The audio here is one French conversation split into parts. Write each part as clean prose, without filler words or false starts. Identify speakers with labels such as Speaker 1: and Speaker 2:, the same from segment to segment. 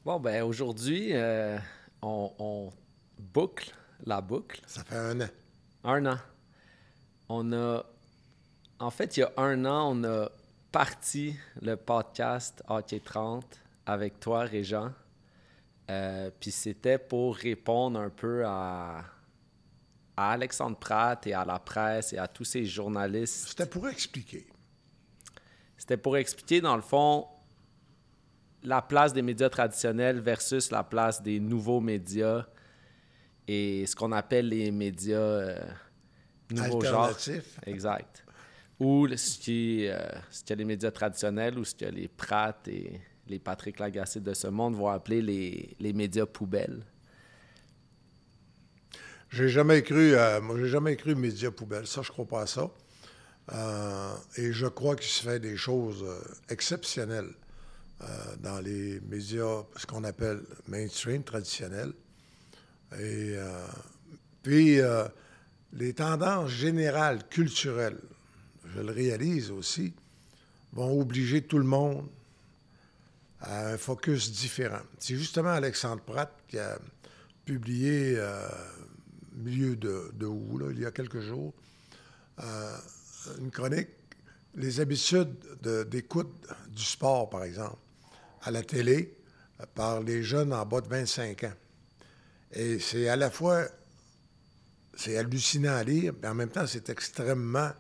Speaker 1: Bon, ben aujourd'hui, on boucle la boucle.
Speaker 2: Ça fait un an.
Speaker 1: Un an. On a... En fait, il y a un an, on a parti le podcast Hockey 30 avec toi, Régent. Puis c'était pour répondre un peu à Alexandre Pratt et à la presse et à tous ces journalistes.
Speaker 2: C'était pour expliquer.
Speaker 1: C'était pour expliquer, dans le fond, la place des médias traditionnels versus la place des nouveaux médias et ce qu'on appelle les médias nouveaux genres.
Speaker 2: Alternatif.
Speaker 1: Exact. Ou ce qu'il y a les médias traditionnels ou ce qu'il y a les Pratt et les Patrick Lagacé de ce monde vont appeler les médias poubelles.
Speaker 2: J'ai jamais cru, moi, j'ai jamais cru médias poubelles. Ça, je crois pas à ça. Et je crois qu'il se fait des choses exceptionnelles dans les médias, ce qu'on appelle mainstream, traditionnels. Et puis, les tendances générales, culturelles, je le réalise aussi, vont obliger tout le monde à un focus différent. C'est justement Alexandre Pratt qui a publié milieu de août, là, il y a quelques jours, une chronique, les habitudes d'écoute du sport, par exemple, à la télé, par les jeunes en bas de 25 ans. Et c'est à la fois, c'est hallucinant à lire, mais en même temps, c'est extrêmement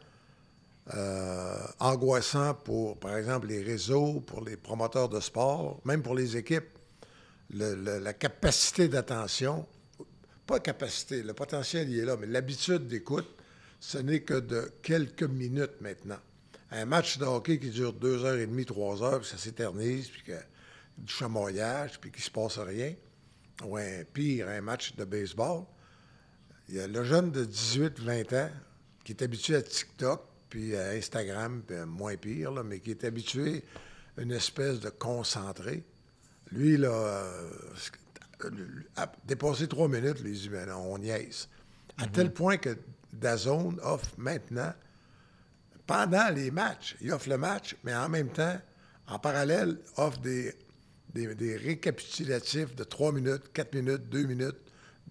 Speaker 2: angoissant pour, par exemple, les réseaux, pour les promoteurs de sport, même pour les équipes. La capacité d'attention, pas capacité, le potentiel il est là, mais l'habitude d'écoute, ce n'est que de quelques minutes maintenant. Un match de hockey qui dure 2h30, 3 heures, puis ça s'éternise, puis qu'il y a du chamoyage, puis qu'il ne se passe rien, ou un match de baseball. Il y a le jeune de 18-20 ans qui est habitué à TikTok, puis à Instagram, puis moins pire, là, mais qui est habitué à une espèce de concentré. Lui, là, a dépassé 3 minutes, les dit, ben non, on niaise. À tel point que DAZN offre maintenant, pendant les matchs, il offre le match, mais en même temps, en parallèle, offre des récapitulatifs de 3 minutes, 4 minutes, 2 minutes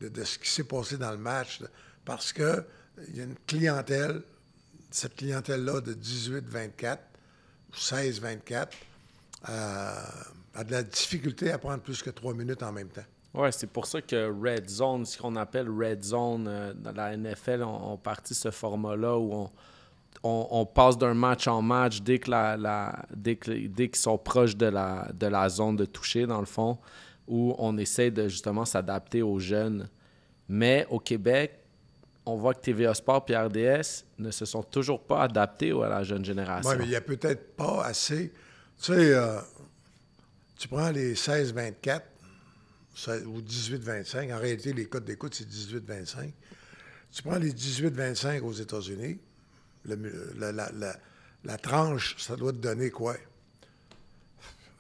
Speaker 2: de ce qui s'est passé dans le match, parce qu'il y a une clientèle, cette clientèle-là de 18-24 ou 16-24 a de la difficulté à prendre plus que 3 minutes en même temps.
Speaker 1: Oui, c'est pour ça que Red Zone, ce qu'on appelle Red Zone dans la NFL, on partit ce format-là où on passe d'un match en match dès qu'ils sont proches de la zone de toucher, dans le fond, où on essaie de justement s'adapter aux jeunes. Mais au Québec, on voit que TVA Sport et RDS ne se sont toujours pas adaptés à la jeune génération.
Speaker 2: Oui, mais il n'y a peut-être pas assez. Tu sais, tu prends les 16-24 ou 18-25. En réalité, les codes d'écoute, c'est 18-25. Tu prends les 18-25 aux États-Unis, la tranche, ça doit te donner quoi?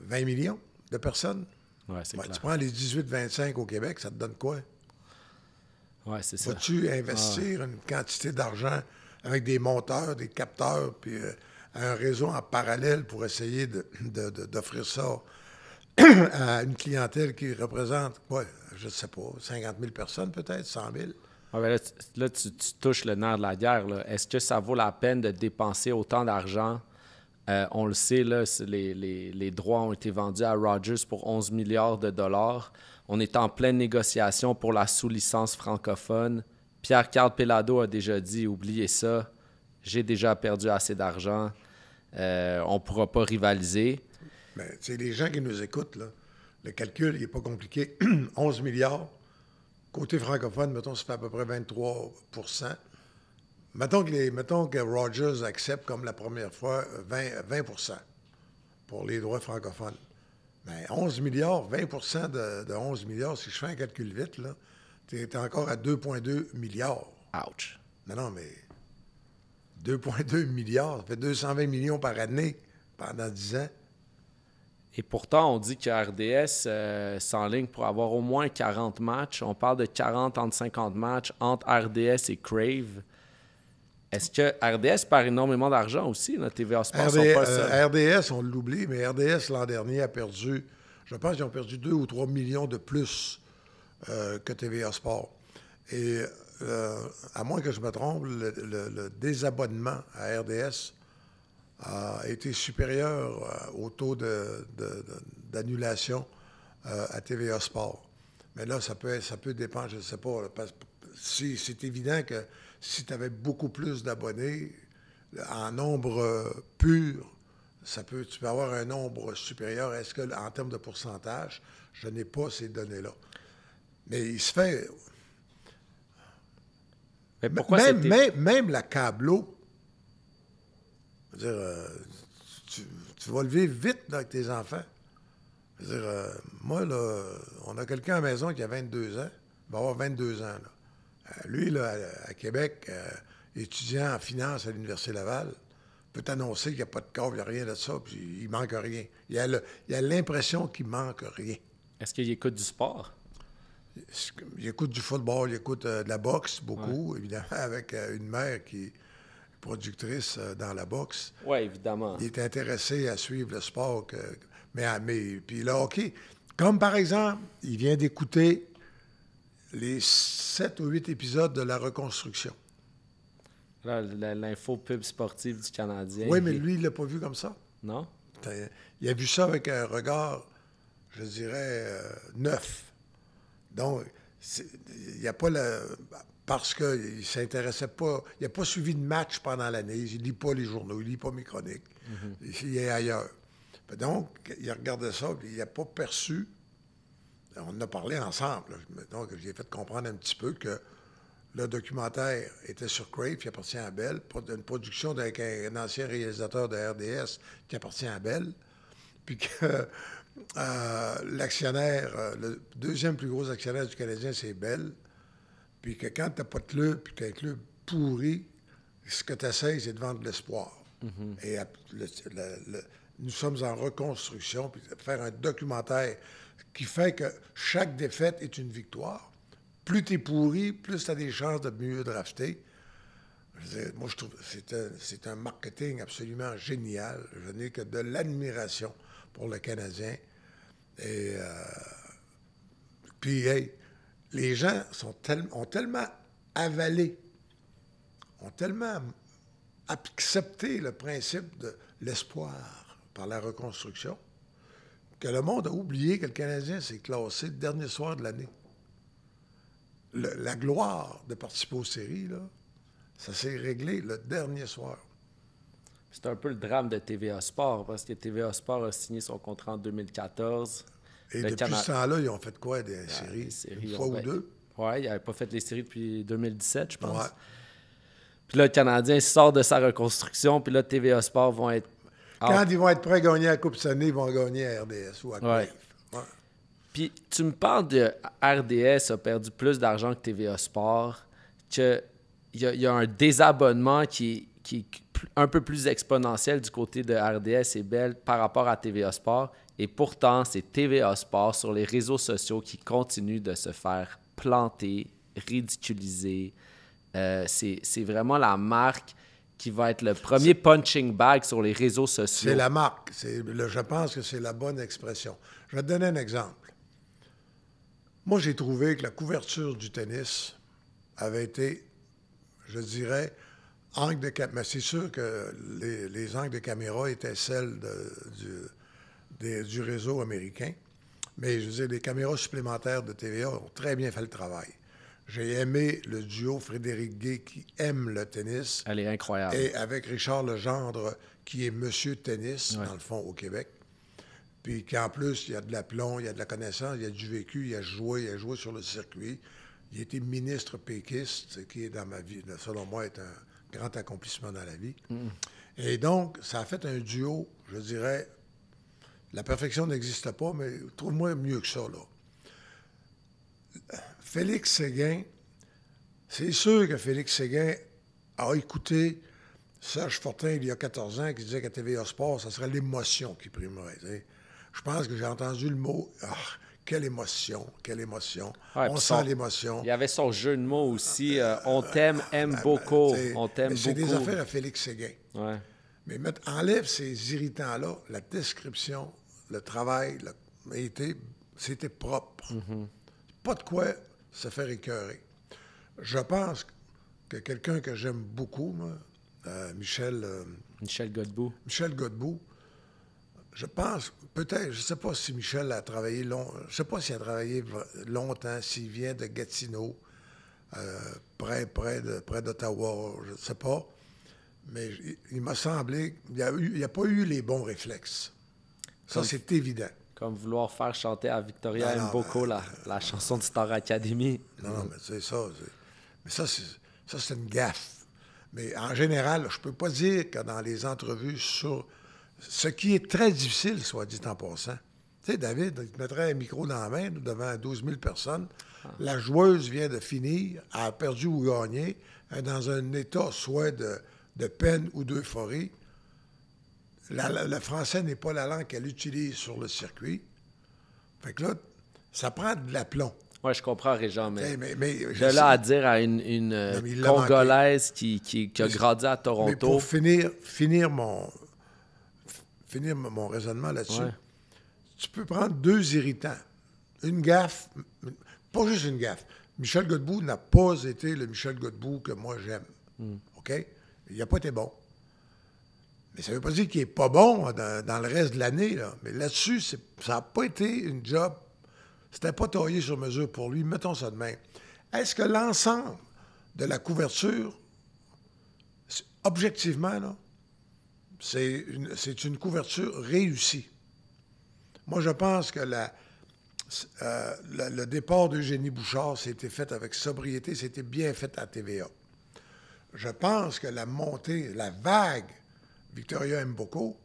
Speaker 2: 20 millions de personnes?
Speaker 1: Oui, c'est clair.
Speaker 2: Tu prends les 18-25 au Québec, ça te donne quoi?
Speaker 1: Oui, c'est ça.
Speaker 2: Vas-tu investir une quantité d'argent avec des monteurs, des capteurs, puis un réseau en parallèle pour essayer d'offrir ça à une clientèle qui représente, quoi, je ne sais pas, 50 000 personnes peut-être, 100 000?
Speaker 1: Ouais, ben là, tu touches le nerf de la guerre, là. Est-ce que ça vaut la peine de dépenser autant d'argent? On le sait, là, les droits ont été vendus à Rogers pour 11 milliards de dollars. On est en pleine négociation pour la sous-licence francophone. Pierre-Carl Pelado a déjà dit « Oubliez ça, j'ai déjà perdu assez d'argent, on ne pourra pas rivaliser. »
Speaker 2: Mais tu sais, les gens qui nous écoutent, là, le calcul, il n'est pas compliqué. 11 milliards. Côté francophone, mettons, ça fait à peu près 23 %. Mettons que Rogers accepte comme la première fois 20 pour les droits francophones. Bien, 11 milliards, 20 de 11 milliards, si je fais un calcul vite, là, tu es encore à 2,2 milliards.
Speaker 1: Ouch!
Speaker 2: Non, mais 2,2 milliards, ça fait 220 millions par année pendant 10 ans.
Speaker 1: Et pourtant, on dit que RDS s'enligne pour avoir au moins 40 matchs. On parle de 40 entre 50 matchs entre RDS et Crave. Est-ce que RDS perd énormément d'argent aussi? La TVA Sport sont pas seuls.
Speaker 2: RDS, on l'oublie, mais RDS, l'an dernier, a perdu Je pense qu'ils ont perdu 2 ou 3 millions de plus que TVA Sport. Et à moins que je me trompe, le désabonnement à RDS a été supérieur au taux d'annulation à TVA Sport. Mais là, ça peut dépendre, je ne sais pas. C'est évident que si tu avais beaucoup plus d'abonnés, en nombre pur, tu peux avoir un nombre supérieur. Est-ce que, en termes de pourcentage, je n'ai pas ces données-là. Mais il se fait...
Speaker 1: Mais pourquoi
Speaker 2: même la Câblo, je veux dire, tu vas le vivre vite là, avec tes enfants. Je veux dire, moi, là, on a quelqu'un à la maison qui a 22 ans, il va avoir 22 ans. Là. Lui, là, à Québec, étudiant en finance à l'Université Laval, peut t'annoncer qu'il n'y a pas de câble, il n'y a rien de ça, puis il manque rien. Il a l'impression qu'il manque rien.
Speaker 1: Est-ce qu'il écoute du sport?
Speaker 2: Il écoute du football, il écoute de la boxe beaucoup, évidemment, avec une mère qui est productrice dans la boxe.
Speaker 1: Oui, évidemment.
Speaker 2: Il est intéressé à suivre le sport. Mais puis le hockey, comme par exemple, il vient d'écouter les 7 ou 8 épisodes de La Reconstruction.
Speaker 1: L'info pub sportive du Canadien.
Speaker 2: Oui, mais lui, il ne l'a pas vu comme ça.
Speaker 1: Non?
Speaker 2: Il a vu ça avec un regard, je dirais, neuf. Donc, il n'y a pas parce qu'il ne s'intéressait pas, il n'a pas suivi de match pendant l'année, il ne lit pas les journaux, il ne lit pas mes chroniques, il est ailleurs. Donc, il regardait ça, puis il n'a pas perçu, on en a parlé ensemble, donc j'ai fait comprendre un petit peu que le documentaire était sur Crave, qui appartient à Bell, une production avec un ancien réalisateur de RDS qui appartient à Bell, puis que... l'actionnaire, le deuxième plus gros actionnaire du Canadien, c'est Bell. Puis que quand tu n'as pas de club, puis tu as un club pourri, ce que tu essaies, c'est de vendre de l'espoir. Et nous sommes en reconstruction, puis de faire un documentaire qui fait que chaque défaite est une victoire. Plus tu es pourri, plus tu as des chances de mieux drafter. Moi, je trouve que c'est un marketing absolument génial. Je n'ai que de l'admiration pour le Canadien. Et puis, hey, les gens ont tellement avalé, ont tellement accepté le principe de l'espoir par la reconstruction, que le monde a oublié que le Canadien s'est classé le dernier soir de l'année. La gloire de participer aux séries, là, ça s'est réglé le dernier soir.
Speaker 1: C'est un peu le drame de TVA Sport, parce que TVA Sport a signé son contrat en 2014.
Speaker 2: Et depuis ce temps-là, ils ont fait quoi, des séries? Une fois ou deux?
Speaker 1: Oui, ils n'avaient pas fait les séries depuis 2017, je pense.
Speaker 2: Ouais.
Speaker 1: Puis là, le Canadien sort de sa reconstruction, puis là, TVA Sport vont être...
Speaker 2: Quand ils vont être prêts à gagner la Coupe Stanley, ils vont gagner à RDS ou à Crave. Ouais.
Speaker 1: Puis tu me parles de RDS a perdu plus d'argent que TVA Sport, qu'il y a un désabonnement qui est un peu plus exponentiel du côté de RDS et Bell par rapport à TVA Sport. Et pourtant, c'est TVA Sport sur les réseaux sociaux qui continue de se faire planter, ridiculiser. C'est vraiment la marque qui va être le premier punching bag sur les réseaux sociaux.
Speaker 2: C'est la marque. Je pense que c'est la bonne expression. Je vais te donner un exemple. Moi, j'ai trouvé que la couverture du tennis avait été, je dirais, angle de caméra. Mais c'est sûr que les angles de caméra étaient celles du réseau américain. Mais je veux dire, les caméras supplémentaires de TVA ont très bien fait le travail. J'ai aimé le duo Frédéric Gay qui aime le tennis.
Speaker 1: Elle est incroyable.
Speaker 2: Et avec Richard Legendre, qui est monsieur tennis, dans le fond, au Québec. Puis qu'en plus, il y a de l'aplomb, il y a de la connaissance, il y a du vécu, il a joué sur le circuit. Il a été ministre péquiste, ce qui est dans ma vie, selon moi, est un grand accomplissement dans la vie. Et donc, ça a fait un duo, je dirais, la perfection n'existe pas, mais trouve-moi mieux que ça, là. Félix Séguin, c'est sûr que Félix Séguin a écouté Serge Fortin il y a 14 ans qui disait qu'à TVA Sport, ça serait l'émotion qui primerait. T'sais. Je pense que j'ai entendu le mot « quelle émotion, quelle émotion,
Speaker 1: ouais,
Speaker 2: on sent l'émotion ».
Speaker 1: Il y avait son jeu de mots aussi, on t'aime, aime beaucoup, on t'aime beaucoup.
Speaker 2: C'est des affaires à Félix Séguin.
Speaker 1: Ouais.
Speaker 2: Mais enlève ces irritants-là, la description, le travail, c'était propre. Pas de quoi se faire écœurer. Je pense que quelqu'un que j'aime beaucoup, moi, Michel
Speaker 1: Godbout.
Speaker 2: Michel Godbout, je pense, peut-être, je ne sais pas si Michel a travaillé je ne sais pas s'il a travaillé longtemps, s'il vient de Gatineau, près d'Ottawa, je ne sais pas. Mais il m'a semblé qu'il n'y a pas eu les bons réflexes. Ça, c'est évident.
Speaker 1: Comme vouloir faire chanter à Victoria Mboko la chanson de Star Academy.
Speaker 2: Non, mais c'est ça. Mais ça, c'est une gaffe. Mais en général, je ne peux pas dire que dans les entrevues sur ce qui est très difficile, soit dit en passant. Tu sais, David, il te mettrait un micro dans la main devant 12 000 personnes. La joueuse vient de finir, a perdu ou gagné, elle est dans un état soit de peine ou d'euphorie. Le français n'est pas la langue qu'elle utilise sur le circuit. Fait que là, ça prend de l'aplomb.
Speaker 1: Oui, je comprends, Régent, mais
Speaker 2: de
Speaker 1: là à dire à une Congolaise qui a grandi à Toronto...
Speaker 2: Mais pour finir mon raisonnement là-dessus, tu peux prendre deux irritants. Une gaffe, pas juste une gaffe. Michel Godbout n'a pas été le Michel Godbout que moi j'aime. OK? Il n'a pas été bon. Mais ça ne veut pas dire qu'il n'est pas bon dans le reste de l'année. Là. Mais là-dessus, ça n'a pas été une job. C'était pas taillé sur mesure pour lui. Mettons ça de même. Est-ce que l'ensemble de la couverture, objectivement, là, c'est une couverture réussie? Moi, je pense que le départ d'Eugénie Bouchard, c'était fait avec sobriété, c'était bien fait à TVA. Je pense que la montée, la vague Victoria Mboko,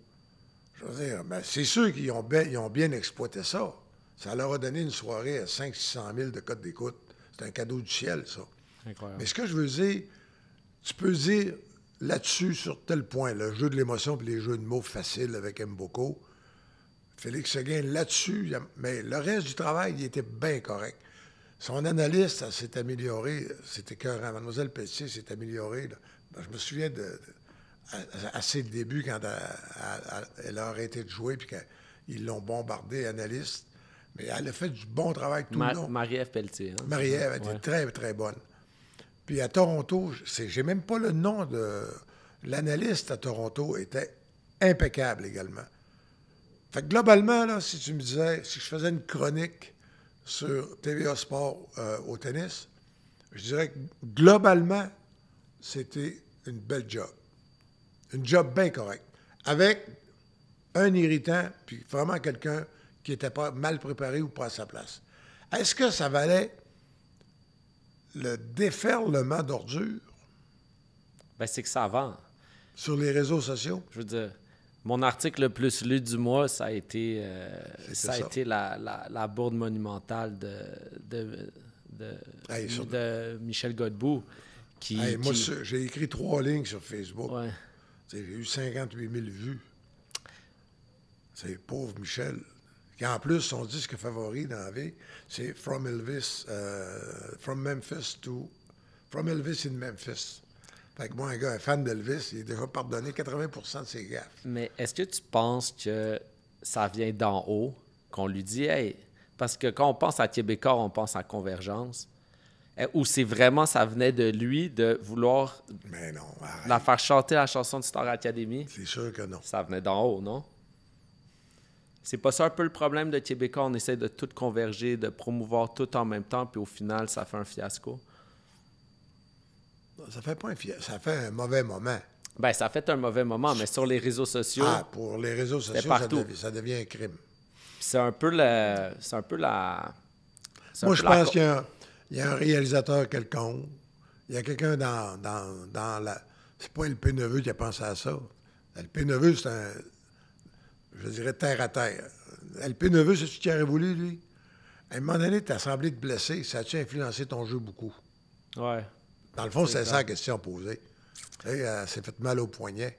Speaker 2: je veux dire, ben, c'est sûr qu'ils ont bien exploité ça. Ça leur a donné une soirée à 500-600 000 de cote d'écoute. C'est un cadeau du ciel, ça.
Speaker 1: Incroyable.
Speaker 2: Mais ce que je veux dire, tu peux dire là-dessus, sur tel point, le jeu de l'émotion et les jeux de mots faciles avec Mboko, Félix Seguin, là-dessus, mais le reste du travail, il était bien correct. Son analyste, elle s'est améliorée. C'était écœurant. Mademoiselle Pelletier s'est améliorée. Là. Ben, je me souviens à ses débuts, quand elle a arrêté de jouer, puis qu'ils l'ont bombardée, analyste. Mais elle a fait du bon travail tout le long.
Speaker 1: Marie-Ève Pelletier. Hein,
Speaker 2: Marie-Ève était très, très bonne. Puis à Toronto, j'ai même pas le nom de... L'analyste à Toronto était impeccable également. Fait que globalement, là, si tu me disais, si je faisais une chronique sur TVA Sport au tennis, je dirais que globalement, c'était une belle job. Une job bien correcte. Avec un irritant, puis vraiment quelqu'un qui n'était pas mal préparé ou pas à sa place. Est-ce que ça valait le déferlement d'ordures?
Speaker 1: Ben, c'est que ça vend.
Speaker 2: Sur les réseaux sociaux?
Speaker 1: Je veux dire, mon article le plus lu du mois, ça a été, la bourde monumentale de Michel Godbout.
Speaker 2: Moi, j'ai écrit 3 lignes sur Facebook.
Speaker 1: Ouais.
Speaker 2: J'ai eu 58 000 vues. C'est pauvre Michel. Qui en plus, son disque favori dans la vie, c'est From Elvis in Memphis. Fait que moi, un gars, un fan d'Elvis, il a déjà pardonné 80% de ses gaffes.
Speaker 1: Mais est-ce que tu penses que ça vient d'en haut, qu'on lui dit, hey, parce que quand on pense à Québécois, on pense à Convergence, ou c'est vraiment, ça venait de lui, de vouloir
Speaker 2: Mais non,
Speaker 1: la faire chanter la chanson de Star Academy?
Speaker 2: C'est sûr que non.
Speaker 1: Ça venait d'en haut, non? C'est pas ça un peu le problème de Québécois? On essaie de tout converger, de promouvoir tout en même temps, puis au final, ça fait un fiasco.
Speaker 2: Ça fait pas un fiasco, ça fait un mauvais moment.
Speaker 1: Ben, ça fait un mauvais moment, mais sur les réseaux sociaux...
Speaker 2: Ah, pour les réseaux sociaux, ça devient un crime.
Speaker 1: C'est un peu la...
Speaker 2: Moi, je pense qu'il y a un réalisateur quelconque. Il y a quelqu'un dans la... C'est pas LP Neveu qui a pensé à ça. LP Neveu, c'est un... Je dirais terre à terre. LP Neveu, c'est ce qui aurait voulu, lui. À un moment donné, tu as semblé te blesser. Ça a-tu influencé ton jeu beaucoup?
Speaker 1: Ouais.
Speaker 2: Dans le fond, c'est ça la question posée. Elle s'est fait mal au poignet.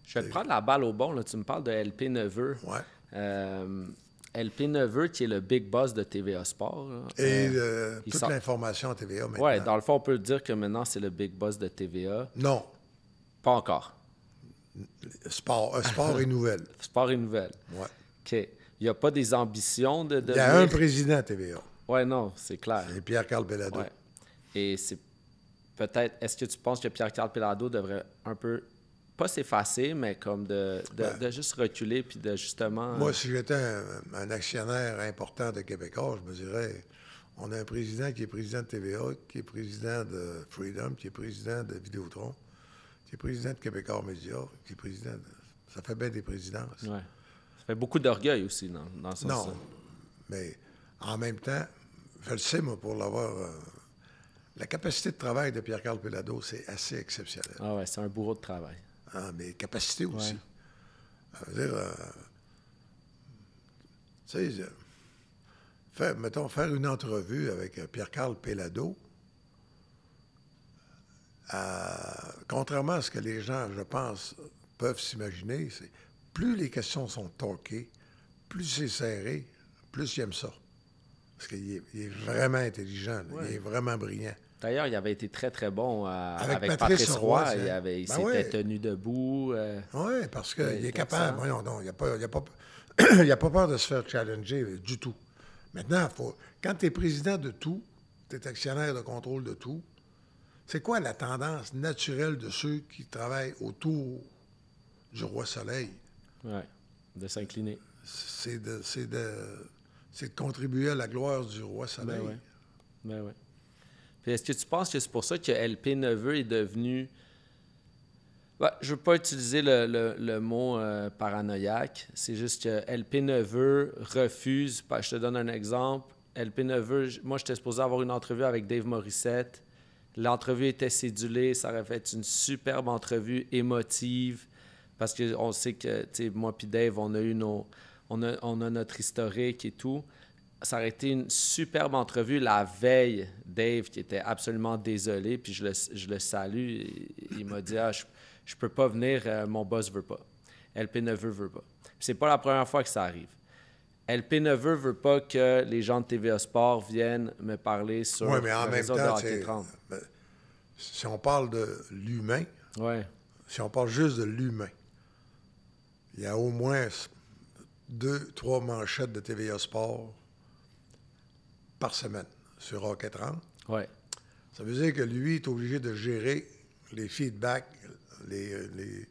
Speaker 1: Je vais te prendre la balle au bon. Là. Tu me parles de LP Neveu.
Speaker 2: Ouais.
Speaker 1: LP Neveu, qui est le big boss de TVA Sport. Là.
Speaker 2: Et toute l'information à TVA maintenant.
Speaker 1: Oui, dans le fond, on peut dire que maintenant, c'est le big boss de TVA.
Speaker 2: Non.
Speaker 1: Pas encore.
Speaker 2: Sport et nouvelles.
Speaker 1: Sport et nouvelles.
Speaker 2: Ouais.
Speaker 1: OK. Il n'y a pas des ambitions de
Speaker 2: Il y a un président à TVA.
Speaker 1: Oui, non, c'est clair.
Speaker 2: C'est Pierre-Carl Péladeau.
Speaker 1: Ouais. Et c'est peut-être... Est-ce que tu penses que Pierre-Carl Péladeau devrait un peu, pas s'effacer, mais comme de juste reculer puis de justement...
Speaker 2: Moi, si j'étais un actionnaire important de Québécois, je me dirais, on a un président qui est président de TVA, qui est président de Freedom, qui est président de Vidéotron, qui est président de Québécois Média, qui est président de... Ça fait bien des présidences.
Speaker 1: Ouais. Ça fait beaucoup d'orgueil aussi dans ce sens.
Speaker 2: Non, mais en même temps, je le sais, moi, pour l'avoir... la capacité de travail de Pierre-Carl Péladeau, c'est assez exceptionnel.
Speaker 1: Ah ouais, c'est un bourreau de travail.
Speaker 2: Ah, mais capacité aussi.
Speaker 1: Ouais.
Speaker 2: Ça veut dire... tu sais, faire une entrevue avec Pierre-Carl Péladeau, contrairement à ce que les gens, je pense, peuvent s'imaginer, c'est plus les questions sont torquées, plus c'est serré, plus il aime ça. Parce qu'il est vraiment intelligent, il est vraiment brillant.
Speaker 1: D'ailleurs, il avait été très, très bon avec
Speaker 2: Patrice Roy.
Speaker 1: Il s'était tenu debout.
Speaker 2: Oui, parce qu'il est capable. Non, il n'a pas peur de se faire challenger du tout. Maintenant, quand tu es président de tout, tu es actionnaire de contrôle de tout, c'est quoi la tendance naturelle de ceux qui travaillent autour du roi Soleil?
Speaker 1: Oui, de s'incliner.
Speaker 2: C'est de contribuer à la gloire du roi Soleil.
Speaker 1: Ben oui. Puis est-ce que tu penses que c'est pour ça que LP Neveu est devenu... Ben, je ne veux pas utiliser le mot paranoïaque. C'est juste que LP Neveu refuse... Je te donne un exemple. LP Neveu, moi, j'étais supposé avoir une entrevue avec Dave Morissette. L'entrevue était cédulée. Ça aurait fait une superbe entrevue émotive. Parce qu'on sait que, tu sais, moi puis Dave, on a eu on a notre historique et tout. Ça aurait été une superbe entrevue la veille. Dave, qui était absolument désolé, puis je le salue. Il m'a dit « Ah, je peux pas venir, mon boss veut pas. LP Neveu veut pas. » C'est pas la première fois que ça arrive. LP Neveu veut pas que les gens de TVA Sport viennent me parler sur
Speaker 2: le réseau de
Speaker 1: Hockey 30.
Speaker 2: Si on parle de l'humain, si on parle juste de l'humain, il y a au moins 2-3 manchettes de TVA Sport par semaine sur Hockey 30.
Speaker 1: Ouais.
Speaker 2: Ça veut dire que lui est obligé de gérer les feedbacks, les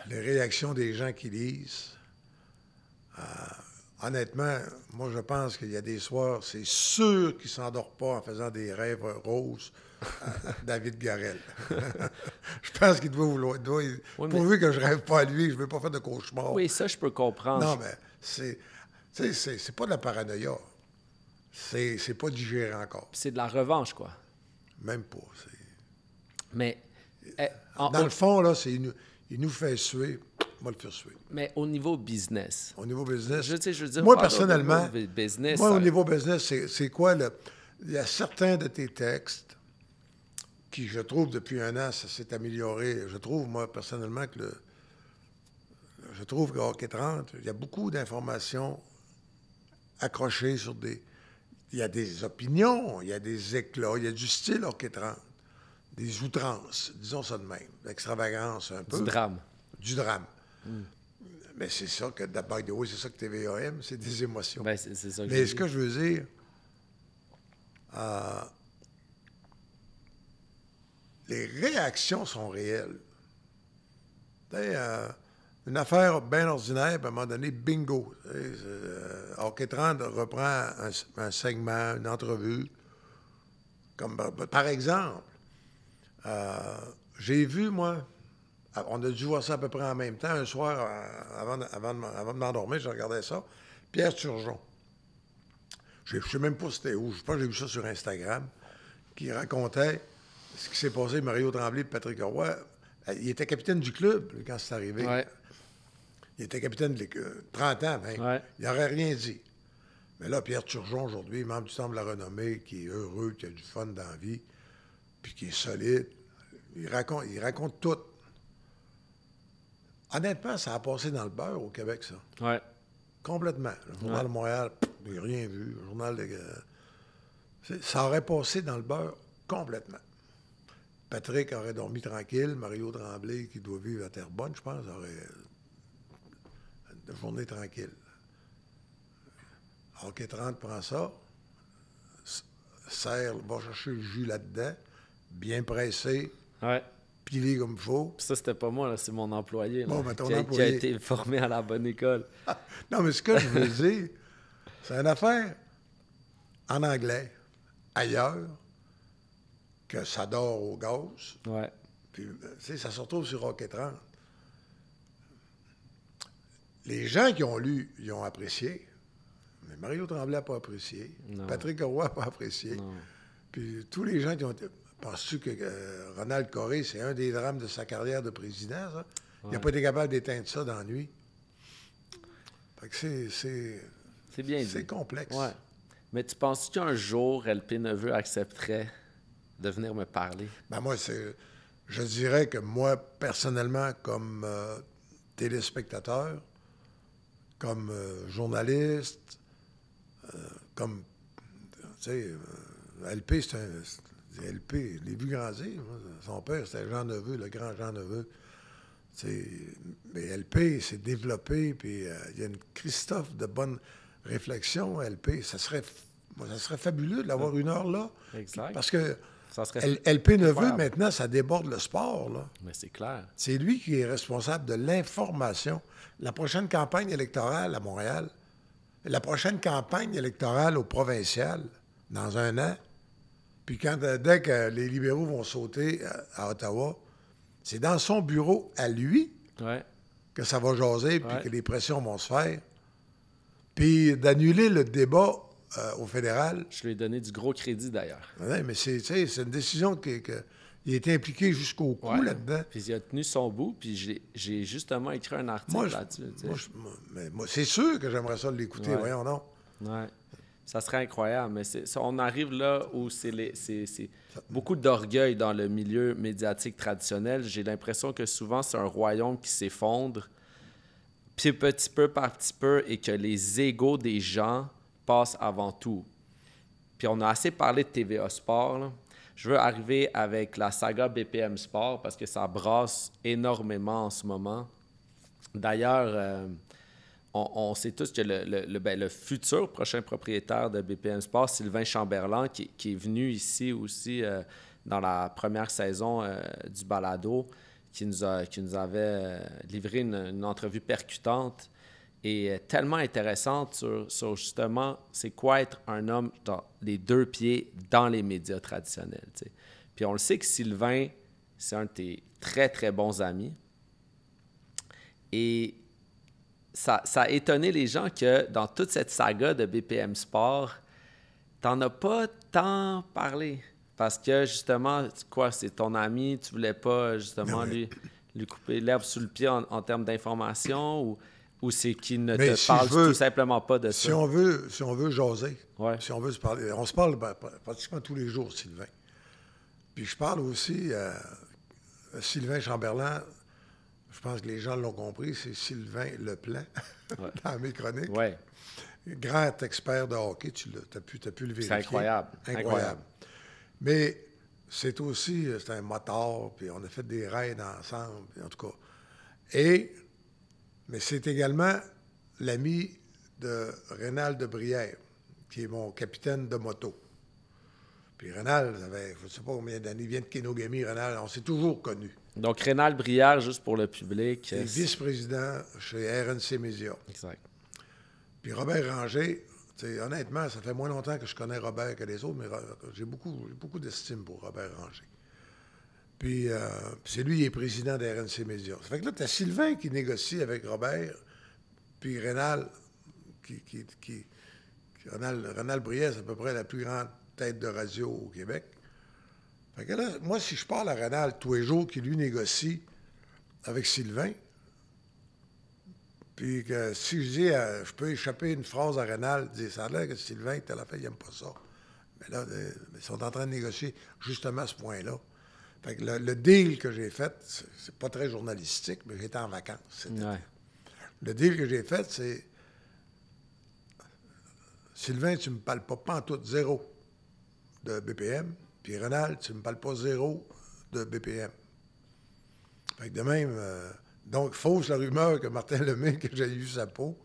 Speaker 2: réactions des gens qui lisent. Honnêtement, moi, je pense qu'il y a des soirs, c'est sûr qu'il ne s'endort pas en faisant des rêves roses à David Garrel. Je pense qu'il doit vouloir... pourvu que je ne rêve pas à lui, je ne veux pas faire de cauchemar.
Speaker 1: Oui, ça, je peux comprendre.
Speaker 2: Non, mais c'est pas de la paranoïa. C'est pas digéré encore.
Speaker 1: C'est de la revanche, quoi.
Speaker 2: Même pas.
Speaker 1: Mais...
Speaker 2: dans le fond, là, il nous fait suer. On va le faire suer.
Speaker 1: Mais au niveau business.
Speaker 2: Au niveau business.
Speaker 1: Je veux dire,
Speaker 2: moi, personnellement,
Speaker 1: au
Speaker 2: niveau business, c'est quoi il y a certains de tes textes qui, je trouve, depuis un an, ça s'est amélioré. Je trouve, moi, personnellement, je trouve qu'à Hockey 30, il y a beaucoup d'informations accrochées sur des... Il y a des opinions, il y a des éclats, il y a du style Hockey 30, des outrances, disons ça de même, l'extravagance un peu.
Speaker 1: Du drame.
Speaker 2: Du drame. Mais c'est ça que, by the way, c'est ça que TVA aime, c'est des émotions.
Speaker 1: Ben, c'est ça que
Speaker 2: mais ce que je veux dire, les réactions sont réelles. Une affaire bien ordinaire, puis à un moment donné, bingo. Hockey 30 reprend un segment, une entrevue. Comme, par exemple, j'ai vu, moi, on a dû voir ça à peu près en même temps, un soir, avant de m'endormir, je regardais ça, Pierre Turgeon. Je ne sais même pas c'était où, je pense que j'ai vu ça sur Instagram, qui racontait ce qui s'est passé, Mario Tremblay et Patrick Roy. Il était capitaine du club quand c'est arrivé.
Speaker 1: Ouais.
Speaker 2: Il était capitaine de 30 ans, même.
Speaker 1: Ouais.
Speaker 2: Il n'aurait rien dit. Mais là, Pierre Turgeon, aujourd'hui, membre du Temple de la Renommée, qui est heureux, qui a du fun dans la vie, puis qui est solide, il raconte tout. Honnêtement, ça a passé dans le beurre au Québec, ça.
Speaker 1: Ouais.
Speaker 2: Complètement. Le Journal de Montréal, j'ai rien vu. Le Journal de... Ça aurait passé dans le beurre complètement. Patrick aurait dormi tranquille. Mario Tremblay, qui doit vivre à Terrebonne, je pense, aurait une journée tranquille. Hockey 30 prend ça, serre, va chercher le jus là-dedans, bien pressé,
Speaker 1: Ouais.
Speaker 2: pilé comme il faut.
Speaker 1: Puis ça, c'était pas moi, là, c'est mon employé, là,
Speaker 2: Bon, ben, ton
Speaker 1: qui a
Speaker 2: employé.
Speaker 1: été formé à la bonne école.
Speaker 2: Non, mais ce que je veux dire, c'est une affaire en anglais, ailleurs, que ça dort au gaz.
Speaker 1: Ouais.
Speaker 2: Puis, tu sais, ça se retrouve sur Hockey 30. Les gens qui ont lu, ils ont apprécié. Mais Mario Tremblay n'a pas apprécié.
Speaker 1: Non.
Speaker 2: Patrick Roy n'a pas apprécié.
Speaker 1: Non.
Speaker 2: Puis tous les gens qui ont été... Penses-tu que Ronald Coré, c'est un des drames de sa carrière de président, ça? Il n'a pas été capable d'éteindre ça dans la nuit. Fait que
Speaker 1: C'est bien dit.
Speaker 2: c'est complexe.
Speaker 1: Ouais. Mais tu penses qu'un jour, LP Neveu accepterait de venir me parler?
Speaker 2: Ben moi, je dirais que moi, personnellement, comme téléspectateur, comme journaliste, comme, tu sais, LP, LP, je l'ai vu grandir. Moi. Son père, c'était Jean Neveu, le grand Jean Neveu. Mais LP s'est développé, puis il y a une Christophe de bonne réflexion, LP. Ça serait fabuleux de l'avoir une heure là.
Speaker 1: Exact.
Speaker 2: Parce que
Speaker 1: Ça serait
Speaker 2: LP Neveu,
Speaker 1: incroyable.
Speaker 2: maintenant, ça déborde le sport, là.
Speaker 1: Mais c'est clair.
Speaker 2: C'est lui qui est responsable de l'information. La prochaine campagne électorale à Montréal, la prochaine campagne électorale au provincial, dans un an, puis dès que les libéraux vont sauter à Ottawa, c'est dans son bureau à lui
Speaker 1: Ouais.
Speaker 2: que ça va jaser, puis
Speaker 1: Ouais.
Speaker 2: que les pressions vont se faire. Puis d'annuler le débat au fédéral.
Speaker 1: Je lui ai donné du gros crédit, d'ailleurs.
Speaker 2: Ouais, mais c'est une décision il est impliqué jusqu'au cou
Speaker 1: Ouais.
Speaker 2: là-dedans.
Speaker 1: Puis il a tenu son bout, puis j'ai justement écrit un article
Speaker 2: Moi,
Speaker 1: là-dessus. tu sais.
Speaker 2: moi, c'est sûr que j'aimerais ça l'écouter,
Speaker 1: Ouais.
Speaker 2: voyons donc.
Speaker 1: Ouais. Ça serait incroyable, mais on arrive là où c'est beaucoup d'orgueil dans le milieu médiatique traditionnel. J'ai l'impression que souvent, c'est un royaume qui s'effondre, puis petit peu par petit peu, et que les égos des gens passent avant tout. Puis on a assez parlé de TVA Sport, là. Je veux arriver avec la saga BPM Sport parce que ça brasse énormément en ce moment. D'ailleurs, on sait tous que le futur prochain propriétaire de BPM Sport, Sylvain Chamberlain, qui est venu ici aussi dans la première saison du balado, qui nous avait livré une entrevue percutante et tellement intéressante sur justement c'est quoi être un homme dans les deux pieds dans les médias traditionnels. T'sais. Puis on le sait que Sylvain, c'est un de tes très, très bons amis. Et ça a étonné les gens que dans toute cette saga de BPM Sport, t'en as pas tant parlé. Parce que justement, quoi, c'est ton ami, tu voulais pas justement lui couper l'herbe sous le pied en termes d'information ou c'est qu'il ne te parle tout simplement pas de ça?
Speaker 2: Si on veut jaser,
Speaker 1: Ouais.
Speaker 2: si on veut se parler, on se parle pratiquement tous les jours, Sylvain. Puis je parle aussi à Sylvain Chamberlain. Je pense que les gens l'ont compris, c'est Sylvain Leplan,
Speaker 1: Ouais.
Speaker 2: dans mes chroniques.
Speaker 1: Ouais.
Speaker 2: Grand expert de hockey, tu as pu le vérifier.
Speaker 1: C'est incroyable.
Speaker 2: Incroyable. Mais c'est aussi, c'est un moteur, puis on a fait des raids ensemble, en tout cas. Mais c'est également l'ami de Rénal de Brière, qui est mon capitaine de moto. Puis Rénal, ça fait, je ne sais pas combien d'années, il vient de Kenogami, Rénal, on s'est toujours connus.
Speaker 1: Donc, Rénal Brière, juste pour le public.
Speaker 2: Il est vice-président chez RNC Média.
Speaker 1: Exact.
Speaker 2: Puis Robert Ranger, honnêtement, ça fait moins longtemps que je connais Robert que les autres, mais j'ai beaucoup d'estime pour Robert Ranger. Puis c'est lui qui est président de RNC Média. Ça fait que là, tu as Sylvain qui négocie avec Robert, puis Rénal, Rénal Brière, c'est à peu près la plus grande tête de radio au Québec. Fait que là, moi, si je parle à Rénal tous les jours qui lui négocie avec Sylvain, puis que si je dis, je peux échapper une phrase à Rénal, dire ça a l'air que Sylvain, telle affaire, il n'aime pas ça. Mais là, ils sont en train de négocier justement à ce point-là. Fait que le deal que j'ai fait, c'est pas très journalistique, mais j'étais en vacances.
Speaker 1: Ouais.
Speaker 2: Le deal que j'ai fait, c'est Sylvain, tu me parles pas pantoute, zéro de BPM. Puis Rénal, tu me parles pas zéro de BPM. Fait que de même, donc, fausse la rumeur que Martin Lemay, que j'ai eu sa peau.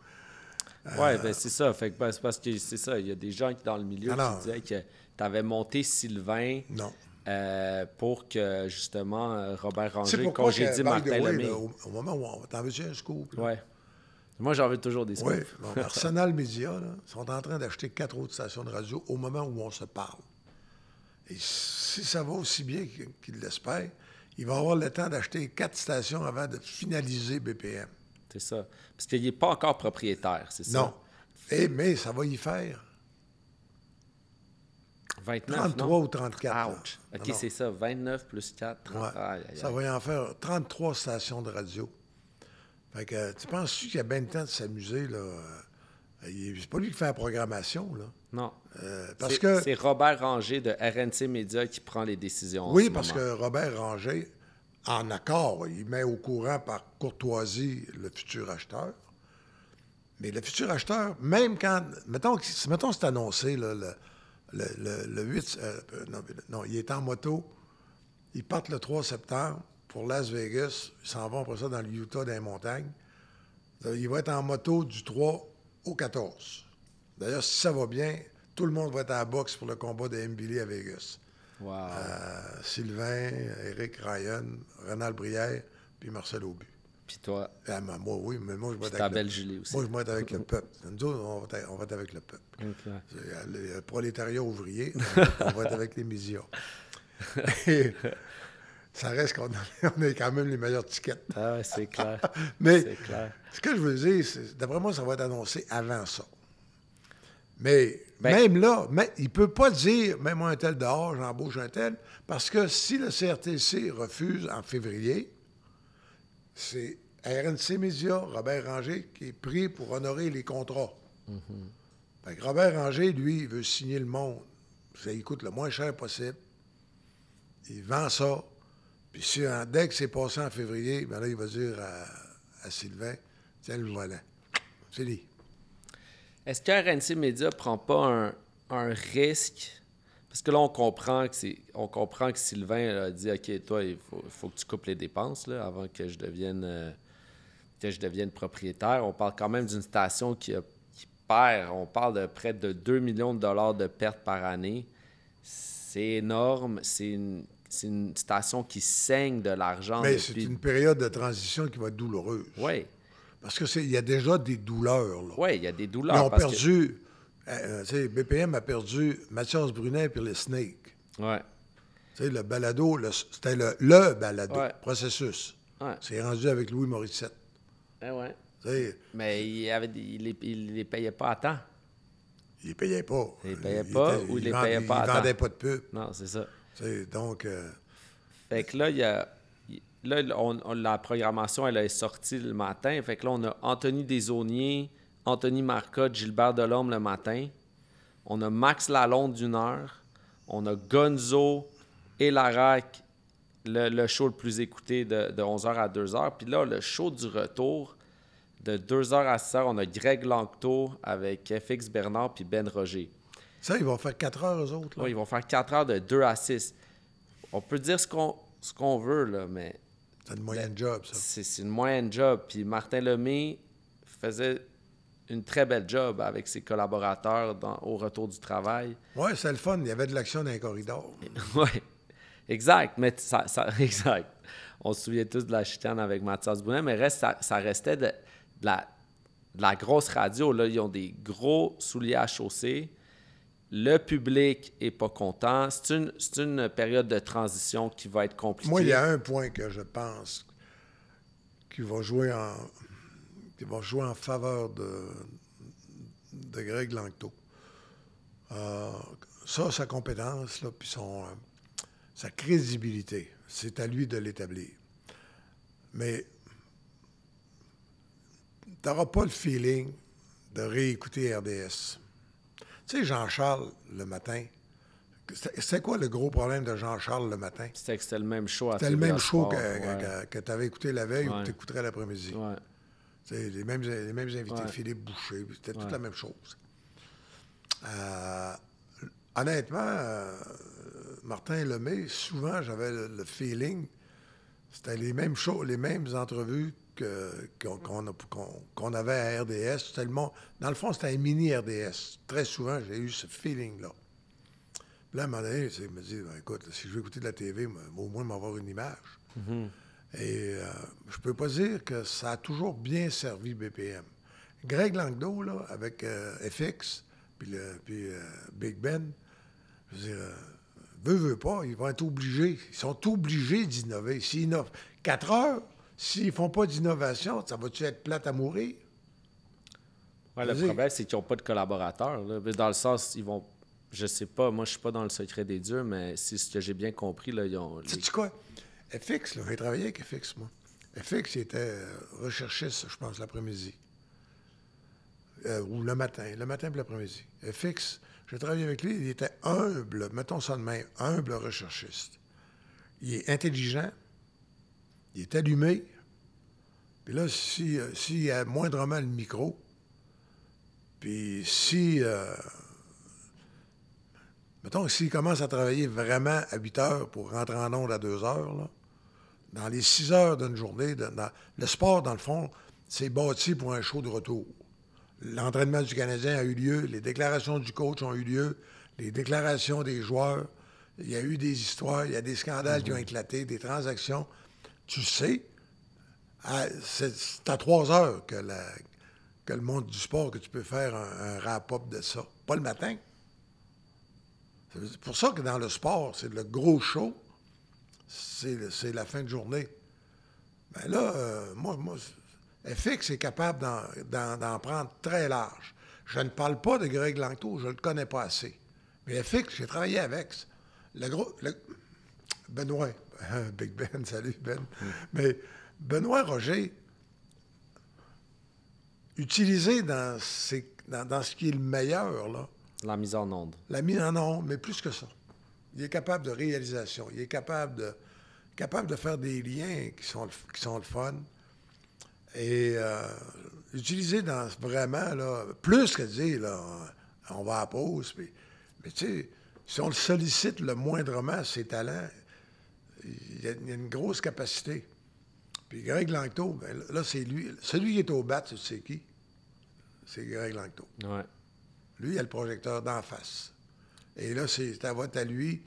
Speaker 1: Oui, ben c'est ça. Fait que, ben, c'est parce que c'est ça. Il y a des gens qui, dans le milieu
Speaker 2: Alors,
Speaker 1: qui disaient que tu avais monté Sylvain
Speaker 2: non.
Speaker 1: pour que, justement, Robert
Speaker 2: C'est
Speaker 1: Ranger
Speaker 2: pourquoi que,
Speaker 1: congédie
Speaker 2: by the
Speaker 1: Martin
Speaker 2: way,
Speaker 1: Lemay.
Speaker 2: là, au moment où t'en veux-tu un scoop? Là?
Speaker 1: Ouais. Moi, j'en veux toujours des
Speaker 2: Oui.
Speaker 1: scoops.
Speaker 2: Bon, Arsenal Media là, sont en train d'acheter 4 autres stations de radio au moment où on se parle. Et si ça va aussi bien qu'il l'espère, il va avoir le temps d'acheter 4 stations avant de finaliser BPM.
Speaker 1: C'est ça. Parce qu'il n'est pas encore propriétaire, c'est ça?
Speaker 2: Non. Mais ça va y faire
Speaker 1: 29,
Speaker 2: 33
Speaker 1: non?
Speaker 2: ou 34.
Speaker 1: Ouch.
Speaker 2: Là.
Speaker 1: OK,
Speaker 2: Non.
Speaker 1: c'est ça. 29 plus 4, 30.
Speaker 2: Ouais.
Speaker 1: Aïe, aïe,
Speaker 2: Ça
Speaker 1: aïe.
Speaker 2: va y en faire 33 stations de radio. Fait que tu penses-tu qu'il y a bien le temps de s'amuser, là? C'est pas lui qui fait la programmation, là.
Speaker 1: Non.
Speaker 2: Parce que...
Speaker 1: C'est Robert Ranger de RNC Média qui prend les décisions.
Speaker 2: Oui, parce que Robert Ranger, en accord, il met au courant par courtoisie le futur acheteur. Mais le futur acheteur, même quand... Mettons c'est annoncé, là, le 8... non, il est en moto. Ils partent le 3 septembre pour Las Vegas. Ils s'en vont après ça dans le Utah, dans les montagnes. Il va être en moto du 3 au 14. D'ailleurs, si ça va bien, tout le monde va être à la boxe pour le combat de Mbili à Vegas.
Speaker 1: Wow.
Speaker 2: Sylvain, Éric Ryan, Renald Brière, puis Marcel Aubu.
Speaker 1: Puis toi,
Speaker 2: Moi, oui, mais moi, je vais être
Speaker 1: ta
Speaker 2: avec
Speaker 1: belle Julie aussi.
Speaker 2: Moi, je vais être avec le peuple. Nous autres, on va être avec le peuple.
Speaker 1: Okay.
Speaker 2: Le prolétariat ouvrier, on va être avec les médias. Et ça reste qu'on a quand même les meilleurs tickets.
Speaker 1: Ah ouais, c'est clair.
Speaker 2: Mais
Speaker 1: c'est clair.
Speaker 2: ce que je veux dire, d'après moi, ça va être annoncé avant ça. Mais
Speaker 1: Ben,
Speaker 2: même là, il ne peut pas dire, mets-moi un tel dehors, j'embauche un tel, parce que si le CRTC refuse en février, c'est RNC Média, Robert Ranger, qui est pris pour honorer les contrats. Fait que Robert Ranger, lui, il veut signer le monde. Ça lui coûte le moins cher possible. Il vend ça. Puis dès que c'est passé en février, ben là, il va dire à Sylvain, tiens le volant. C'est dit.
Speaker 1: Est-ce que RNC Média prend pas un risque? Parce que là, on comprend que Sylvain a dit, OK, toi, il faut que tu coupes les dépenses là, avant que je devienne propriétaire. On parle quand même d'une station qui perd. On parle de près de 2 millions de dollars de pertes par année. C'est énorme. C'est une station qui saigne de l'argent.
Speaker 2: Mais c'est une période de transition qui va être douloureuse.
Speaker 1: Oui.
Speaker 2: Parce qu'il y a déjà des douleurs.
Speaker 1: Oui, il y a des douleurs.
Speaker 2: Ils ont perdu... BPM a perdu Mathias Brunet et les Snakes.
Speaker 1: Oui.
Speaker 2: Le balado, c'était le balado, processus.
Speaker 1: Ouais.
Speaker 2: C'est rendu avec Louis Morissette.
Speaker 1: Ouais. Mais il les payait pas à temps.
Speaker 2: Il les payait pas.
Speaker 1: Il les payait pas ou il les payait pas à temps.
Speaker 2: Il vendait pas de pub.
Speaker 1: Non, c'est ça.
Speaker 2: Donc...
Speaker 1: Fait que là, la programmation, elle est sortie le matin. Fait que là, on a Anthony Desaulniers, Anthony Marcotte, Gilbert Delorme le matin. On a Max Lalonde d'une heure. On a Gonzo et Larac, le show le plus écouté de 11h à 2h. Puis là, le show du retour, de 2h à 6h, on a Greg Lanctot avec FX Bernard puis Ben Roger.
Speaker 2: Ça, ils vont faire 4 heures, eux autres.
Speaker 1: Oui, ils vont faire 4 heures de 2 à 6. On peut dire ce qu'on veut, là, mais...
Speaker 2: C'est une moyenne job, ça.
Speaker 1: C'est une moyenne job. Puis Martin Lemay faisait une très belle job avec ses collaborateurs au retour du travail.
Speaker 2: Oui, c'est le fun. Il y avait de l'action dans les corridors.
Speaker 1: Oui, exact. Mais exact. On se souvient tous de la chicane avec Mathias Bouin, mais ça restait de la grosse radio. Là, ils ont des gros souliers à chausser. Le public n'est pas content. C'est une période de transition qui va être compliquée.
Speaker 2: Moi, il y a un point que je pense qui va jouer en faveur de Greg Lanctot. Sa compétence, là, puis sa crédibilité, c'est à lui de l'établir. Mais tu n'auras pas le feeling de réécouter RDS. Tu sais, Jean-Charles, le matin, c'était quoi le gros problème de Jean-Charles le matin?
Speaker 1: C'était que c'était le même show à
Speaker 2: C'était le même show
Speaker 1: Sport,
Speaker 2: que tu avais écouté la veille ou que tu écouterais l'après-midi.
Speaker 1: Ouais.
Speaker 2: Les mêmes invités, Philippe Boucher, c'était toute la même chose. Honnêtement, Martin Lemay, souvent, j'avais le feeling, c'était les mêmes shows, les mêmes entrevues qu'on avait à RDS. Dans le fond, c'était un mini RDS. Très souvent, j'ai eu ce feeling-là. Puis là, à un moment donné, je me dis, ben, écoute, si je veux écouter de la TV, au moins m'avoir une image.
Speaker 1: Mm-hmm.
Speaker 2: Et je peux pas dire que ça a toujours bien servi BPM. Greg Langdo, là, avec FX, puis Big Ben, je veux dire, veut pas, ils vont être obligés. Ils sont obligés d'innover. S'ils innovent 4 heures, s'ils font pas d'innovation, ça va-tu être plate à mourir?
Speaker 1: Ouais, le problème, c'est qu'ils n'ont pas de collaborateurs. Là. Dans le sens, ils vont... Je sais pas, moi, je suis pas dans le secret des dieux, mais c'est ce que j'ai bien compris. Là, ils ont...
Speaker 2: Sais-tu quoi? FX, là, j'ai travaillé avec FX, moi. FX, il était recherchiste, je pense, l'après-midi. Ou le matin puis l'après-midi. FX, j'ai travaillé avec lui, il était humble, mettons ça de même, humble recherchiste. Il est intelligent, il est allumé, puis là, s'il y a moindrement le micro, puis mettons, s'il commence à travailler vraiment à 8 heures pour rentrer en onde à 2 heures, là, dans les 6 heures d'une journée, le sport, dans le fond, c'est bâti pour un show de retour. L'entraînement du Canadien a eu lieu, les déclarations du coach ont eu lieu, les déclarations des joueurs, il y a eu des histoires, il y a des scandales qui ont éclaté, des transactions. Tu sais, c'est à 3 heures que le monde du sport que tu peux faire un wrap-up de ça. Pas le matin. C'est pour ça que dans le sport, c'est le gros show, c'est la fin de journée. Bien là, moi, FX est capable d'en prendre très large. Je ne parle pas de Greg Langto, je ne le connais pas assez. Mais FX, j'ai travaillé avec. Benoît, Big Ben, salut Ben. Mais Benoît Roger, utilisé dans ce qui est le meilleur, là.
Speaker 1: La mise en onde.
Speaker 2: La mise en onde, mais plus que ça. Il est capable de réalisation. Il est capable de faire des liens qui sont le fun. Et utiliser dans vraiment, là, plus que dire, là, on va à la pause. Mais tu sais, si on le sollicite le moindrement, ses talents, il y a une grosse capacité. Puis Greg Langto, ben, là, c'est lui. Celui qui est au bat, tu sais qui? C'est Greg Langto.
Speaker 1: Ouais.
Speaker 2: Lui, il a le projecteur d'en face. Et là, c'est ta voix à lui.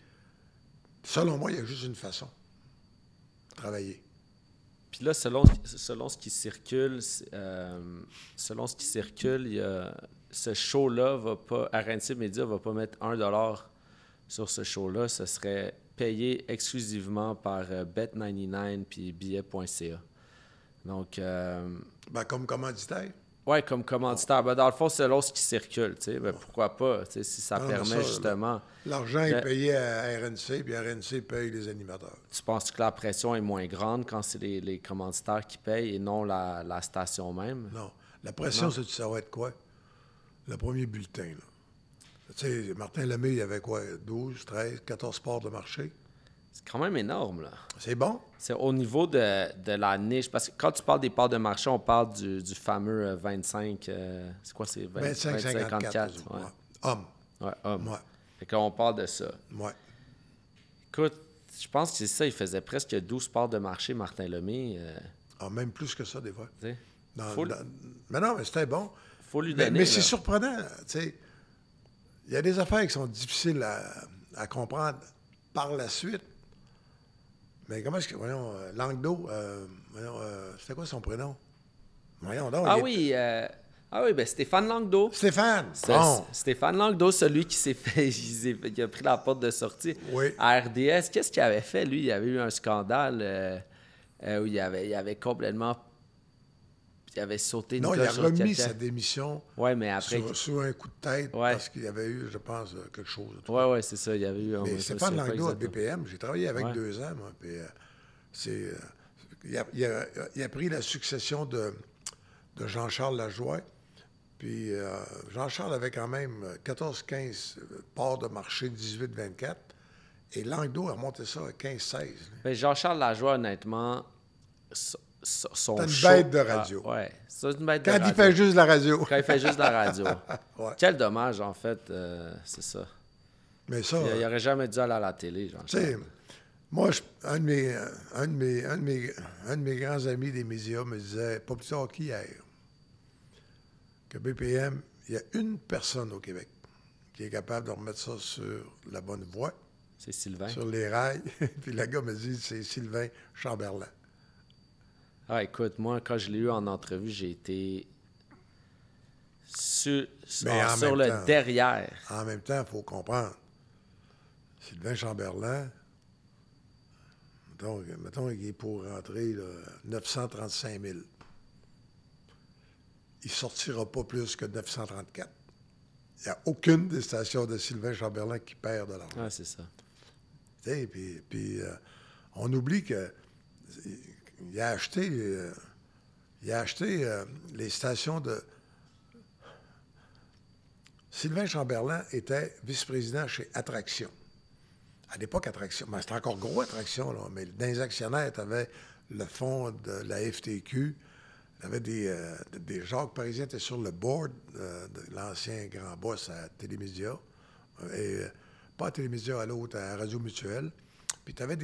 Speaker 2: Selon moi, il y a juste une façon de travailler.
Speaker 1: Puis là, selon ce qui circule, il y a, ce show-là va pas, RNC Media va pas mettre $1 sur ce show-là. Ce serait payé exclusivement par Bet99 puis Billet.ca. Donc...
Speaker 2: Ben, comme commanditaire.
Speaker 1: Oui, comme commanditaire. Ben, dans le fond, selon ce qui circule, tu sais, ben, pourquoi pas, tu sais, si ça permet justement...
Speaker 2: L'argent est payé à RNC, puis RNC paye les animateurs.
Speaker 1: Tu penses que la pression est moins grande quand c'est les commanditaires qui payent et non la station même?
Speaker 2: Non. La pression, ça va être quoi? Le premier bulletin, là. Tu sais, Martin Lemay, il y avait quoi? 12, 13, 14 parts de marché?
Speaker 1: C'est quand même énorme, là.
Speaker 2: C'est bon?
Speaker 1: C'est au niveau de la niche. Parce que quand tu parles des parts de marché, on parle du fameux 25... c'est quoi, c'est
Speaker 2: 25-54?
Speaker 1: Ouais.
Speaker 2: Hommes.
Speaker 1: Ouais, homme.
Speaker 2: Ouais.
Speaker 1: Fait qu'on parle de ça.
Speaker 2: Ouais.
Speaker 1: Écoute, je pense que c'est ça. Il faisait presque 12 parts de marché, Martin Lemay.
Speaker 2: Même plus que ça, des fois.
Speaker 1: Mais
Speaker 2: non, mais c'était bon.
Speaker 1: Faut lui donner.
Speaker 2: Mais c'est surprenant, tu sais. Il y a des affaires qui sont difficiles à comprendre par la suite. Mais comment est-ce que... Voyons, Langdo, c'était quoi son prénom? Voyons donc.
Speaker 1: Ben Stéphane Langdo.
Speaker 2: Stéphane! Bon.
Speaker 1: Stéphane Langdo, celui qui s'est fait... qui a pris la porte de sortie.
Speaker 2: Oui.
Speaker 1: À RDS, qu'est-ce qu'il avait fait, lui? Il y avait eu un scandale où il avait complètement... Il avait sauté une
Speaker 2: Non, il
Speaker 1: coche
Speaker 2: a
Speaker 1: sur
Speaker 2: remis
Speaker 1: quelqu'un.
Speaker 2: sa démission
Speaker 1: mais après...
Speaker 2: sur un coup de tête parce qu'il y avait eu, je pense, quelque chose.
Speaker 1: Oui, c'est ça. Il y avait eu...
Speaker 2: Mais Stéphane Langdo à BPM, j'ai travaillé avec 2 ans, moi. Puis, il a pris la succession de Jean-Charles Lajoie. Puis Jean-Charles avait quand même 14-15 parts de marché, 18-24. Et Langdo a monté ça à 15-16.
Speaker 1: Mais Jean-Charles Lajoie, honnêtement... C'est
Speaker 2: une bête de radio.
Speaker 1: C'est une bête de radio.
Speaker 2: Quand il fait juste la radio.
Speaker 1: Quand il fait juste la radio.
Speaker 2: Ouais.
Speaker 1: Quel dommage, en fait, c'est ça.
Speaker 2: Mais ça...
Speaker 1: Il n'aurait jamais dû aller à la télé, Jean-Charles.
Speaker 2: Moi, un de mes grands amis des médias me disait, pas plus tard qu'hier, que BPM, il y a une personne au Québec qui est capable de remettre ça sur la bonne voie,
Speaker 1: C'est Sylvain.
Speaker 2: sur les rails. Puis le gars me dit, c'est Sylvain Chamberlain.
Speaker 1: Ah, écoute, moi, quand je l'ai eu en entrevue, j'ai été sur le
Speaker 2: temps,
Speaker 1: derrière.
Speaker 2: En même temps, il faut comprendre. Sylvain Chamberlain, mettons qu'il est pour rentrer là, 935 000. Il ne sortira pas plus que 934. Il n'y a aucune des stations de Sylvain Chamberlain qui perd de l'argent.
Speaker 1: Ah, c'est ça.
Speaker 2: Puis on oublie que il a acheté les stations de... Sylvain Chamberlain était vice-président chez Attraction. À l'époque, Attraction, ben, c'était encore gros Attraction, là, mais dans les actionnaires, tu avais le fonds de la FTQ, tu avais des Jacques Parisien était sur le board de l'ancien grand boss à Télémédia, et pas à Télémédia, à l'autre, à Radio Mutuelle. Puis tu avais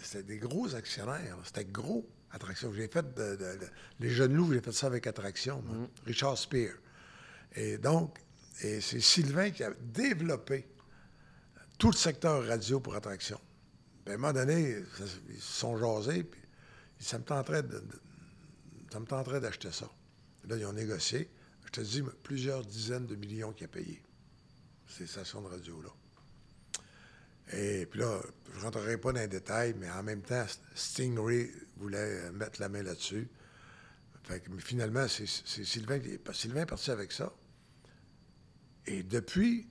Speaker 2: c'était des gros actionnaires, là. C'était gros, Attraction. J'ai fait les Jeunes Loups, j'ai fait ça avec Attraction, moi. Richard Spear. Et donc, c'est Sylvain qui a développé tout le secteur radio pour Attraction. Puis à un moment donné, ils se sont jasés, puis ça me tenterait d'acheter ça. Là, ils ont négocié. Je te dis, plusieurs dizaines de millions qu'il a payé, ces stations de radio-là. Et puis là, je ne rentrerai pas dans les détails, mais en même temps, Stingray voulait mettre la main là-dessus. Mais finalement, c'est Sylvain qui est... Sylvain est parti avec ça. Et depuis,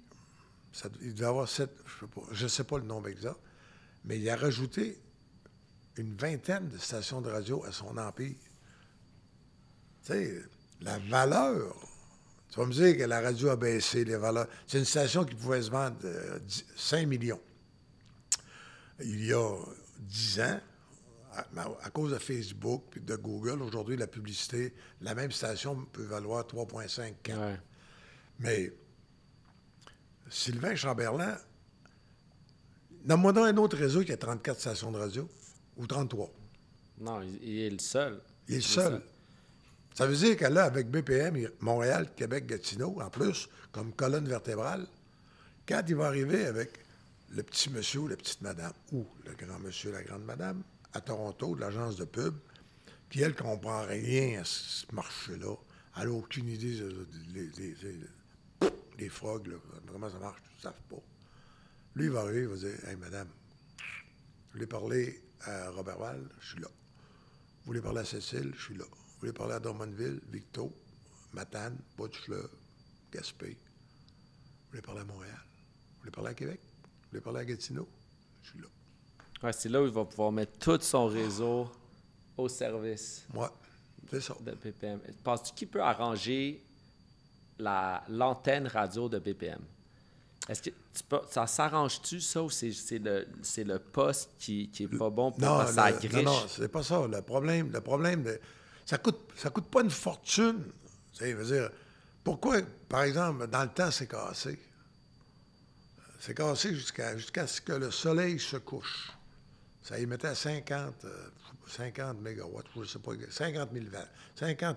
Speaker 2: il devait avoir je ne sais pas le nombre exact, mais il a rajouté une vingtaine de stations de radio à son empire. Tu sais, la valeur... Tu vas me dire que la radio a baissé les valeurs. C'est une station qui pouvait se vendre 5 millions. Il y a 10 ans, à cause de Facebook et de Google, aujourd'hui, la publicité, la même station peut valoir 3,5, 4. Ouais. Mais Sylvain Chamberlain, nomme-moi donc un autre réseau qui a 34 stations de radio, ou 33.
Speaker 1: Non, il est le seul.
Speaker 2: Il est le seul. Ça veut dire que là, avec BPM, Montréal, Québec, Gatineau, en plus, comme colonne vertébrale, quand il va arriver avec le petit monsieur ou la petite madame, ou le grand monsieur, la grande madame, à Toronto, de l'agence de pub, qui, elle, ne comprend rien à ce marché-là. Elle n'a aucune idée des frogs, là, comment ça marche, ils ne savent pas. Lui, il va arriver, il va dire « Hey, madame, vous voulez parler à Robertval? Je suis là. Vous voulez parler à Cécile? Je suis là. Vous voulez parler à Drummondville, Victo, Matane, Bas-du-Fleuve, Gaspé? Vous voulez parler à Montréal? Vous voulez parler à Québec? Vous voulez parler à Gatineau? Je suis là. »
Speaker 1: Ouais, c'est là où il va pouvoir mettre tout son réseau au service.
Speaker 2: Ouais, c'est ça.
Speaker 1: De BPM. Penses-tu qu'il peut arranger l'antenne radio de BPM? Est-ce que ça s'arrange-tu, ça, ou c'est le poste qui est pas bon pour ça griche?
Speaker 2: Non, c'est pas ça. Le problème, ça coûte pas une fortune. Tu veux dire, pourquoi, par exemple, dans le temps, c'est cassé? C'est cassé jusqu'à ce que le soleil se couche. Ça y mettait à 50 mégawatts, je ne sais pas, 50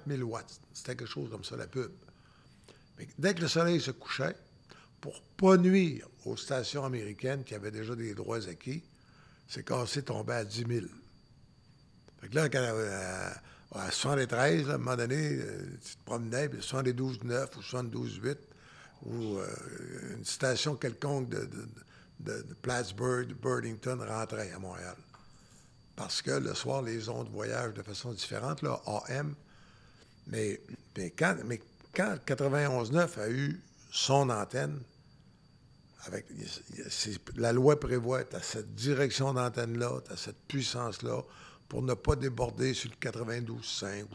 Speaker 2: 000 watts. C'était quelque chose comme ça, la pub. Mais dès que le soleil se couchait, pour ne pas nuire aux stations américaines qui avaient déjà des droits acquis, c'est cassé, tombé à 10 000. Fait que là, à 73, là, à un moment donné, tu te promenais, puis 72,9 ou 72,8, ou une station quelconque de Plattsburgh, de Burlington rentrait à Montréal. Parce que le soir, les ondes voyagent de façon différente, là, AM. Mais quand 91.9 a eu son antenne, la loi prévoit, tu as cette direction d'antenne-là, tu as cette puissance-là, pour ne pas déborder sur le 92.5.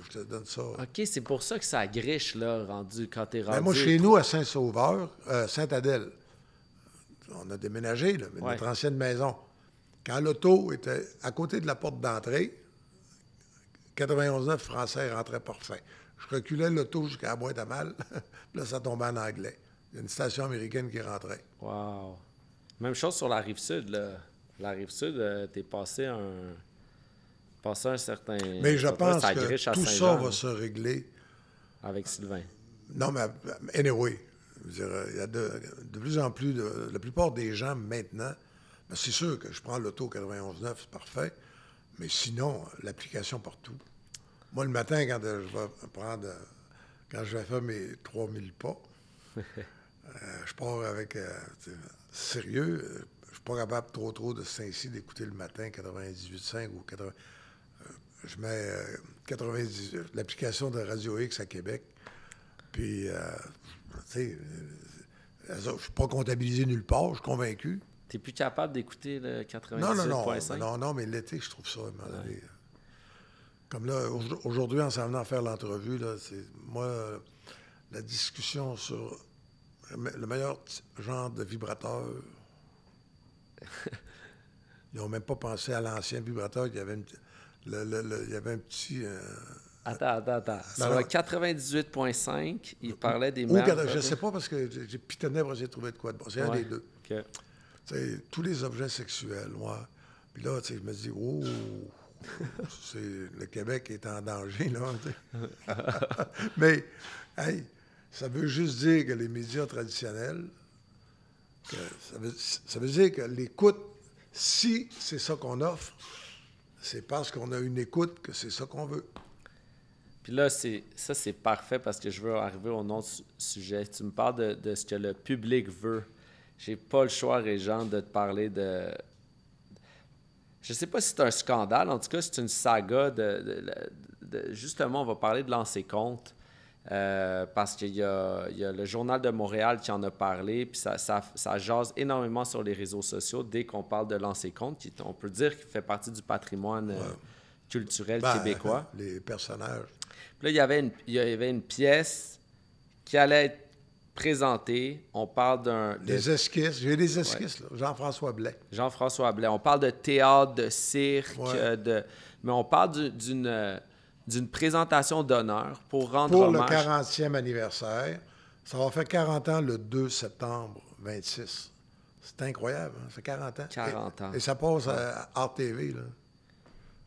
Speaker 2: Je te donne ça.
Speaker 1: OK, c'est pour ça que ça griche, là, quand t'es rendu...
Speaker 2: Ben moi, chez nous, à Saint-Sauveur, Sainte-Adèle, on a déménagé, là, mais notre ancienne maison. Quand l'auto était à côté de la porte d'entrée, 91.9 français rentrait parfait. Je reculais l'auto jusqu'à la boîte à mal, puis là, ça tombait en anglais. Il y a une station américaine qui rentrait.
Speaker 1: Wow! Même chose sur la Rive-Sud, là. La Rive-Sud, t'es passé un certain...
Speaker 2: Mais je pense
Speaker 1: ça
Speaker 2: que
Speaker 1: griche à
Speaker 2: tout ça
Speaker 1: Saint-Jean,
Speaker 2: va se régler.
Speaker 1: avec Sylvain.
Speaker 2: Non, mais anyway, je veux dire, il y a de plus en plus, la plupart des gens maintenant, ben, c'est sûr que je prends l'auto 91.9, c'est parfait, mais sinon, l'application partout. Moi, le matin, quand je vais faire mes 3000 pas, je pars avec, sérieux, je suis pas capable trop de Saint-Cy d'écouter le matin 98.5 ou 80. Je mets 98, l'application de Radio X à Québec. Puis, tu sais, je ne suis pas comptabilisé nulle part, je suis convaincu.
Speaker 1: T'es plus capable d'écouter le 98.5?
Speaker 2: Non, mais l'été, je trouve ça, comme là, aujourd'hui, en s'en venant faire l'entrevue, là, c'est moi, la discussion sur le meilleur genre de vibrateur. Ils n'ont même pas pensé à l'ancien vibrateur. Il y avait, il y avait un petit...
Speaker 1: Attends. Sur le 98.5, il parlait des meilleurs...
Speaker 2: Je ne sais pas, parce que j'ai pitonné pour essayer de trouver de quoi de bon. C'est un des deux.
Speaker 1: Okay.
Speaker 2: Tous les objets sexuels, moi. Puis là, je me dis, oh, le Québec est en danger, là. Mais, hey, ça veut juste dire que les médias traditionnels, ça veut dire que l'écoute, si c'est ça qu'on offre, c'est parce qu'on a une écoute que c'est ça qu'on veut.
Speaker 1: Puis là, c'est parfait, parce que je veux arriver au autre sujet. Tu me parles de ce que le public veut. J'ai pas le choix, Régent, de te parler de... Je sais pas si c'est un scandale. En tout cas, c'est une saga justement, on va parler de lancer compte. Parce qu'il y a le Journal de Montréal qui en a parlé, puis ça jase énormément sur les réseaux sociaux dès qu'on parle de lancer compte, qui, on peut dire, qu'il fait partie du patrimoine culturel québécois.
Speaker 2: Les personnages.
Speaker 1: Puis là, il y avait une pièce qui allait être présentée. On parle
Speaker 2: des esquisses. J'ai des esquisses, là. Jean-François Blais.
Speaker 1: Jean-François Blais. On parle de théâtre, de cirque, mais on parle d'une présentation d'honneur pour rendre hommage.
Speaker 2: Pour le 40e anniversaire. Ça va faire 40 ans le 2 septembre 26. C'est incroyable, hein? Ça fait 40 ans.
Speaker 1: 40 ans.
Speaker 2: Et ça passe à RTV, là.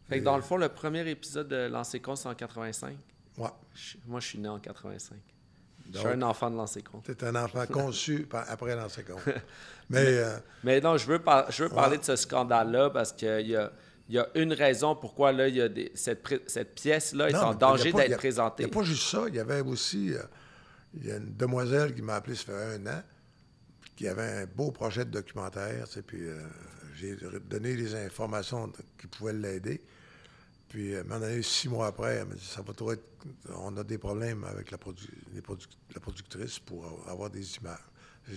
Speaker 1: Fait que dans le fond, le premier épisode de Lancer Compte, c'est en 85.
Speaker 2: Ouais.
Speaker 1: Moi, je suis né en 85. Je suis un enfant de Lancer Compte.
Speaker 2: Tu es un enfant conçu après Lancer Compte. Mais
Speaker 1: non, je veux parler de ce scandale-là, parce qu'il y a une raison pourquoi là, cette pièce-là est en danger d'être présentée.
Speaker 2: Il n'y a pas juste ça. Il y avait aussi... il y a une demoiselle qui m'a appelé, ça fait 1 an, qui avait un beau projet de documentaire, puis j'ai donné les informations qui pouvaient l'aider. Puis, m'en donné 6 mois après, elle m'a dit, ça va trop être... On a des problèmes avec la productrice pour avoir des images.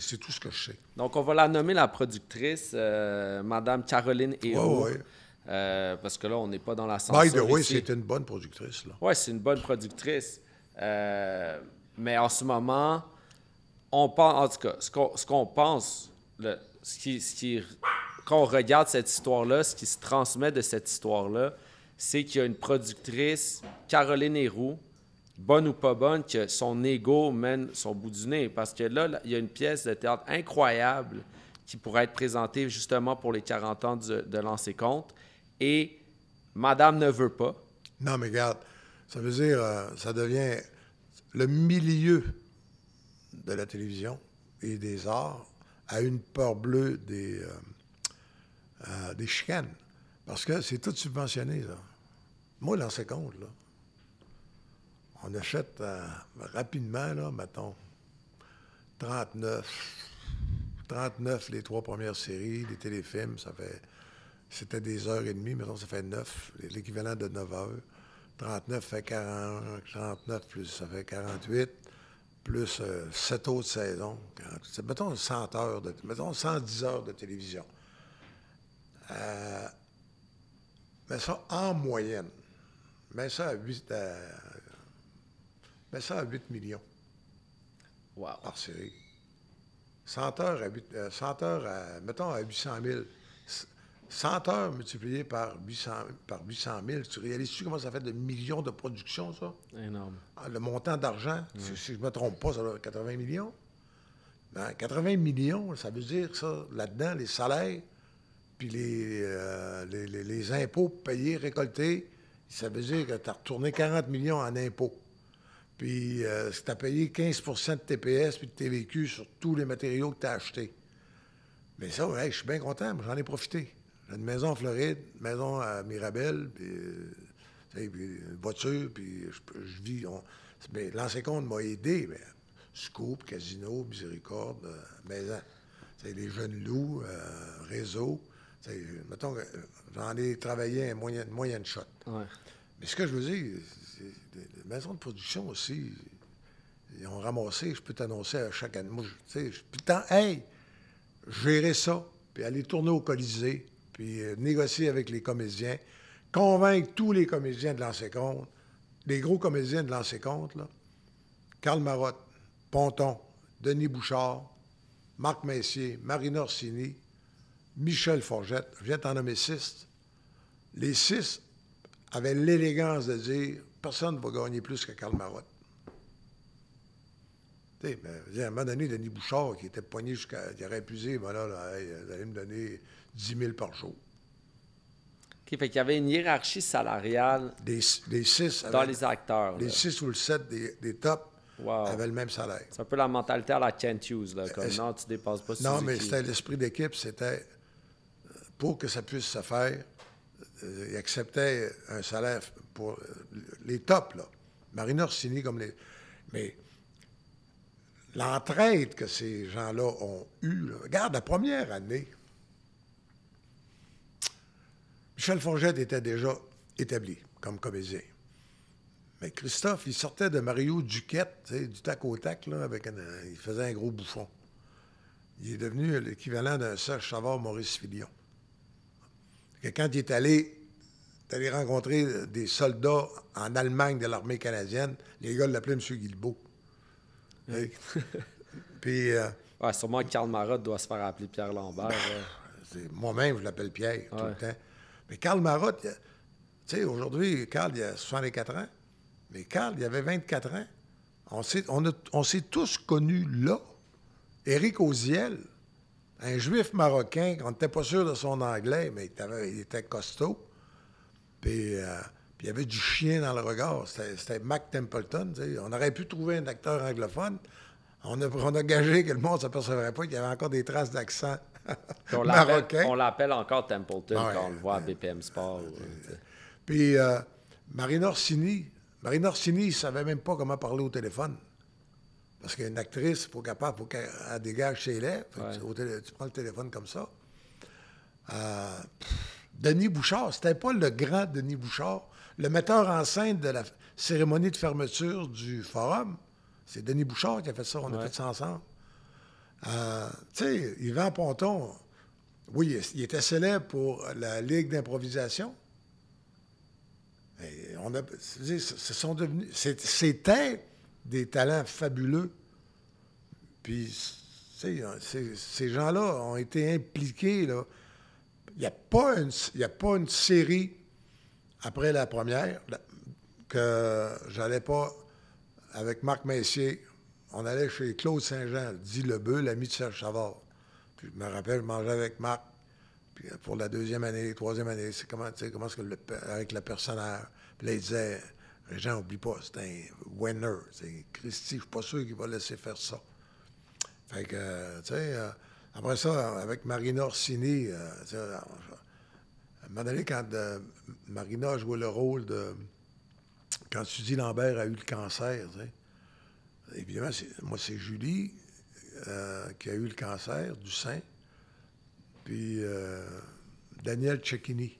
Speaker 2: C'est tout ce que je sais.
Speaker 1: Donc, on va la nommer la productrice, Madame Caroline Héroux.
Speaker 2: Oui.
Speaker 1: Parce que là, on n'est pas dans la censure.
Speaker 2: By the way, c'est une bonne productrice.
Speaker 1: Oui, c'est une bonne productrice. Mais en ce moment, on pense, en tout cas, ce qu'on pense, quand on regarde cette histoire-là, ce qui se transmet de cette histoire-là, c'est qu'il y a une productrice, Caroline Héroux, bonne ou pas bonne, que son ego mène son bout du nez. Parce que là, il y a une pièce de théâtre incroyable qui pourrait être présentée justement pour les 40 ans de Lancer Compte. Et Madame ne veut pas.
Speaker 2: Non, mais regarde, ça veut dire, ça devient le milieu de la télévision et des arts a une peur bleue des chicanes. Parce que c'est tout subventionné, là. Moi, Lancer Compte, là, on achète rapidement, là, mettons, 39 les 3 premières séries, les téléfilms, c'était des heures et demie, mettons, ça fait 9, l'équivalent de 9 heures. 39 fait 40, 39 plus, ça fait 48, plus 7 autres saisons. Mettons 100 heures, mettons 110 heures de télévision. Mais ça, en moyenne, mais ça à 8 millions par série. 100 heures, mettons, à 800 000. 100 heures multipliées par 800 000, tu réalises-tu comment ça fait de millions de productions, ça?
Speaker 1: Énorme.
Speaker 2: Le montant d'argent, si je ne me trompe pas, ça doit être 80 millions. Ben, 80 millions, ça veut dire que ça, là-dedans, les salaires puis les impôts payés, récoltés, ça veut dire que tu as retourné 40 millions en impôts. Puis tu as payé 15 de TPS puis de TVQ sur tous les matériaux que tu as achetés. Mais ça, ouais, je suis bien content, j'en ai profité. J'ai une maison en Floride, une maison à Mirabel, puis une voiture, puis je vis. L'ancien compte m'a aidé, mais Scoop, Casino, Miséricorde, Maison. Les jeunes loups, réseau. Mettons que j'en ai travaillé une moyenne shot.
Speaker 1: Ouais.
Speaker 2: Mais ce que je veux dire, les maisons de production aussi, ils ont ramassé, je peux t'annoncer à chaque année. Moi, je peux tout le temps, hey, gérer ça, puis aller tourner au Colisée, puis négocier avec les comédiens, convaincre tous les comédiens de lancer compte, les gros comédiens de lancer compte, là. Carl Marotte, Ponton, Denis Bouchard, Marc Messier, Marina Orsini, Michel Forgette, je viens de t'en nommer 6. Les 6 avaient l'élégance de dire « Personne ne va gagner plus que Carl Marotte ». Tu sais, à un moment donné, Denis Bouchard, qui était poigné jusqu'à... Il aurait épuisé, voilà, là, hey, vous allez me donner 10 000 par jour.
Speaker 1: OK, fait qu'il y avait une hiérarchie salariale
Speaker 2: Des 6
Speaker 1: dans les acteurs.
Speaker 2: Les
Speaker 1: là.
Speaker 2: 6 ou le 7 des tops avaient le même salaire.
Speaker 1: C'est un peu la mentalité à la Kent Hughes, là, comme non, tu dépasses pas Suzuki.
Speaker 2: Non, mais c'était l'esprit d'équipe, c'était pour que ça puisse se faire, ils acceptaient un salaire pour les tops, là. Marina Orsini comme les... Mais l'entraide que ces gens-là ont eue, là, regarde, la première année, Michel Forgette était déjà établi comme comédien. Mais Christophe, il sortait de Mario Duquette, tu sais, du tac au tac, là, il faisait un gros bouffon. Il est devenu l'équivalent d'un Serge Savard Maurice Filion. Que quand il est allé rencontrer des soldats en Allemagne de l'armée canadienne, les gars l'appelaient M. Guilbeault. Oui. Puis...
Speaker 1: ouais, sûrement que Karl Marotte doit se faire appeler Pierre Lambert.
Speaker 2: Moi-même, je l'appelle Pierre tout le temps. Mais Karl Marotte, tu sais, aujourd'hui, Karl, il a 64 ans. Mais Karl, il avait 24 ans. On s'est tous connus là. Éric Oziel, un juif marocain, on n'était pas sûr de son anglais, mais il était costaud. Puis il y avait du chien dans le regard. C'était Mac Templeton. T'sais. On aurait pu trouver un acteur anglophone. On a gagé que le monde ne s'apercevrait pas qu'il y avait encore des traces d'accent marocain.
Speaker 1: On l'appelle encore Templeton quand on le voit à BPM Sport.
Speaker 2: Puis Marina Orsini, il ne savait même pas comment parler au téléphone. Parce qu'une actrice, il faut qu'elle dégage ses lèvres. Tu prends le téléphone comme ça. Denis Bouchard, c'était pas le grand Denis Bouchard. Le metteur en scène de la cérémonie de fermeture du Forum, c'est Denis Bouchard qui a fait ça. On a fait ça ensemble. Tu sais, Yvan Ponton, oui, il était célèbre pour la Ligue d'improvisation. C'était des talents fabuleux. Puis, tu sais, ces gens-là ont été impliqués, là. Il n'y a pas une série après la première que j'allais pas avec Marc Messier. On allait chez Claude Saint-Jean, dit Lebeu, l'ami de Serge Savard. Puis je me rappelle, je mangeais avec Marc. Puis pour la deuxième année, troisième année, c'est comment est-ce que avec le personnage. Puis là, il disait, les gens n'oublient pas, c'est un winner. C'est Christy, je suis pas sûr qu'il va laisser faire ça. Fait que, tu sais, après ça, avec Marina Orsini, à un moment donné, quand Marina a joué le rôle de... Quand Suzy Lambert a eu le cancer, tu sais, évidemment, moi, c'est Julie qui a eu le cancer du sein, puis Daniel Cecchini,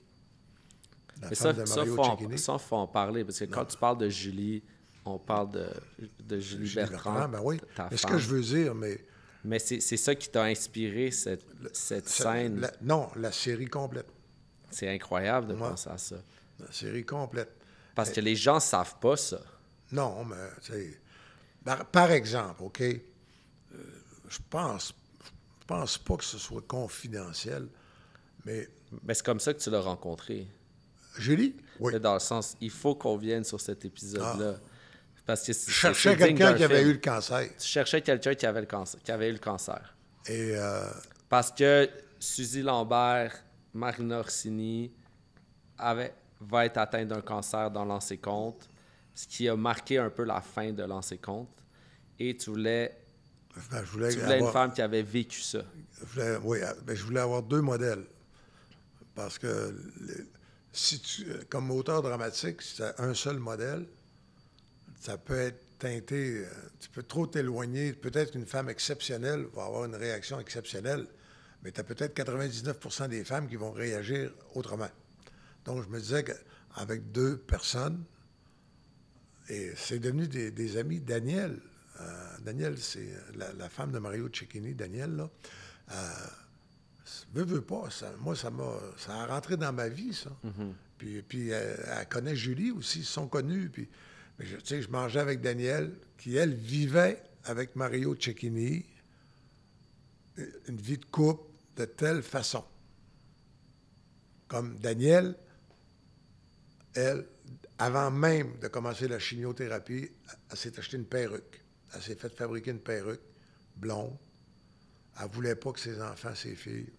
Speaker 2: la femme de Mario Cecchini.
Speaker 1: Ça, il faut en parler, parce que quand tu parles de Julie, on parle de Julie Bertrand.
Speaker 2: Ben oui, mais ce que je veux dire,
Speaker 1: Mais c'est ça qui t'a inspiré, cette scène.
Speaker 2: Non, la série complète.
Speaker 1: C'est incroyable de penser à ça.
Speaker 2: La série complète.
Speaker 1: Parce que les gens ne savent pas ça.
Speaker 2: Non, mais c'est... Par exemple, OK, je pense pas que ce soit confidentiel, mais...
Speaker 1: Mais c'est comme ça que tu l'as rencontré.
Speaker 2: Julie? Oui.
Speaker 1: Dans le sens, il faut qu'on vienne sur cet épisode-là. Parce que
Speaker 2: je cherchais quelqu'un qui avait eu le cancer.
Speaker 1: Tu cherchais quelqu'un qui avait eu le cancer.
Speaker 2: Et
Speaker 1: parce que Suzy Lambert Marina Orsini va être atteinte d'un cancer dans Lancer Compte, ce qui a marqué un peu la fin de Lancer Compte. Et tu voulais une femme qui avait vécu ça.
Speaker 2: Je voulais avoir 2 modèles. Parce que comme auteur dramatique, si tu as un seul modèle, ça peut être teinté, tu peux trop t'éloigner. Peut-être qu'une femme exceptionnelle va avoir une réaction exceptionnelle, mais tu as peut-être 99% des femmes qui vont réagir autrement. Donc, je me disais qu'avec 2 personnes, et c'est devenu des amis. Daniel, c'est la femme de Mario Cecchini, Daniel, là. Veut pas, ça a rentré dans ma vie, ça. Puis elle connaît Julie aussi, ils sont connus. Puis, mais je mangeais avec Daniel, qui, elle, vivait avec Mario Cecchini une vie de couple de telle façon. Comme Daniel, elle, avant même de commencer la chimiothérapie, elle s'est acheté une perruque. Elle s'est fait fabriquer une perruque blonde. Elle ne voulait pas que ses enfants, ses filles.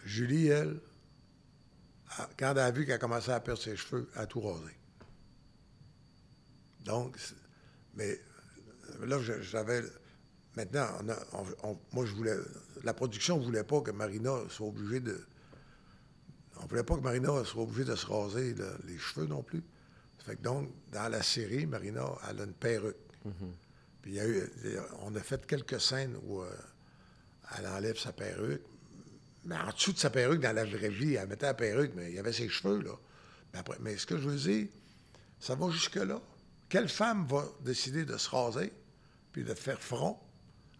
Speaker 2: Julie, elle, quand elle a vu qu'elle commençait à perdre ses cheveux, elle a tout rasé. Donc, mais là, j'avais... Maintenant, moi, je voulais... La production ne voulait pas que Marina soit obligée de... On ne voulait pas que Marina soit obligée de se raser les cheveux non plus. Fait que donc, dans la série, Marina, elle a une perruque. Puis on a fait quelques scènes où elle enlève sa perruque. Mais en dessous de sa perruque, dans la vraie vie, elle mettait la perruque, mais il y avait ses cheveux, là. Mais ce que je veux dire, ça va jusque-là. Quelle femme va décider de se raser puis de faire front,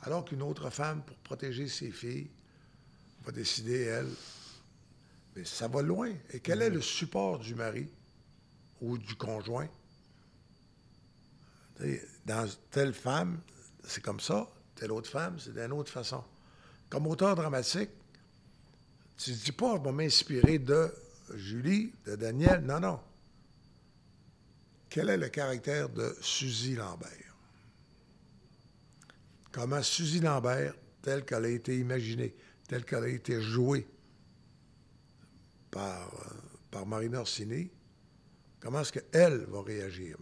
Speaker 2: alors qu'une autre femme, pour protéger ses filles, va décider, elle... Mais ça va loin. Et quel est le support du mari ou du conjoint? Dans telle femme, c'est comme ça. Telle autre femme, c'est d'une autre façon. Comme auteur dramatique, tu ne dis pas, je vais m'inspirer de Julie, de Daniel. Non, non. Quel est le caractère de Suzy Lambert? Comment Suzy Lambert, telle qu'elle a été imaginée, telle qu'elle a été jouée par Marina Orsini, comment est-ce qu'elle va réagir?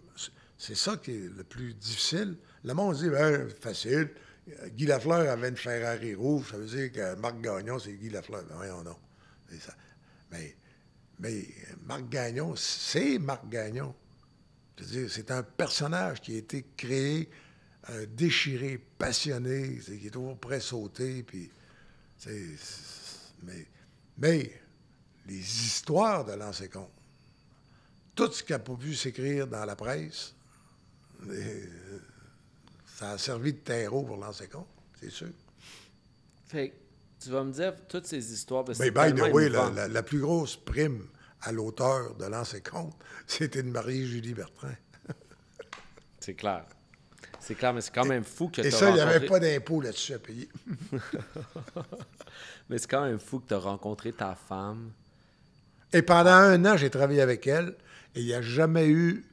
Speaker 2: C'est ça qui est le plus difficile. Le monde dit, facile. Guy Lafleur avait une Ferrari rouge, ça veut dire que Marc Gagnon, c'est Guy Lafleur. Ben, voyons, non. C'est ça. Mais Marc Gagnon, c'est Marc Gagnon. Je veux dire, c'est un personnage qui a été créé, déchiré, passionné, qui est toujours prêt à sauter. Puis, mais les histoires de Lancer Compte, tout ce qui n'a pas pu s'écrire dans la presse, ça a servi de terreau pour Lancer Compte, c'est sûr.
Speaker 1: Fait que tu vas me dire toutes ces histoires...
Speaker 2: Mais by the way, la plus grosse prime à l'auteur de Lancer Compte, c'était de marier Julie Bertrand.
Speaker 1: C'est clair. C'est clair, mais c'est quand même fou que tu as
Speaker 2: rencontré... Et ça, il n'y avait pas d'impôt là-dessus à payer.
Speaker 1: Mais c'est quand même fou que tu as rencontré ta femme.
Speaker 2: Et pendant 1 an, j'ai travaillé avec elle et il n'y a jamais eu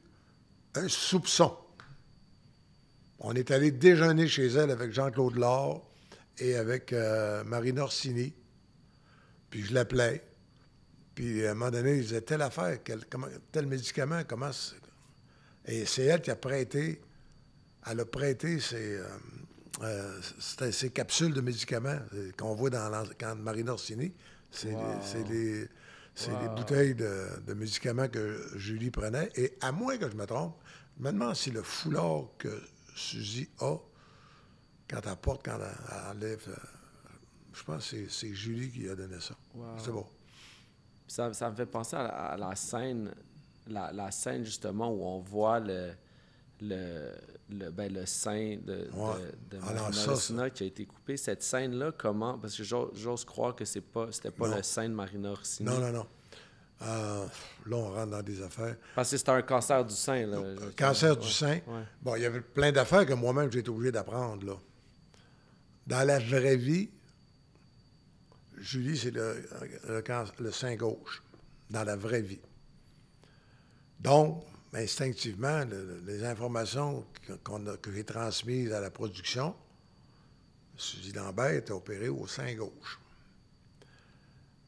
Speaker 2: un soupçon. On est allé déjeuner chez elle avec Jean-Claude Laure et avec Marina Orsini. Puis je l'appelais. Puis à un moment donné, il disait telle affaire, tel médicament, comment... Et c'est elle qui a prêté... Elle a prêté ses capsules de médicaments qu'on voit quand Marina Orsini. C'est les bouteilles de médicaments que Julie prenait. Et à moins que je me trompe, je me demande si le foulard que Suzy a, quand elle enlève... je pense que c'est Julie qui a donné ça. Wow. C'est bon.
Speaker 1: Ça me fait penser à la scène, la scène justement où on voit le sein de Marina Orsini qui a été coupé. Cette scène-là, comment... Parce que j'ose croire que c'était pas le sein de Marina Orsini.
Speaker 2: Non. Là, on rentre dans des affaires.
Speaker 1: Parce que c'était un cancer du sein. Là.
Speaker 2: Cancer du sein. Ouais. Bon, il y avait plein d'affaires que moi-même, j'ai été obligé d'apprendre. Là. Dans la vraie vie, Julie, c'est le sein gauche. Dans la vraie vie. Donc, instinctivement, les informations que j'ai transmises à la production, Suzy Lambert était opérée au sein gauche.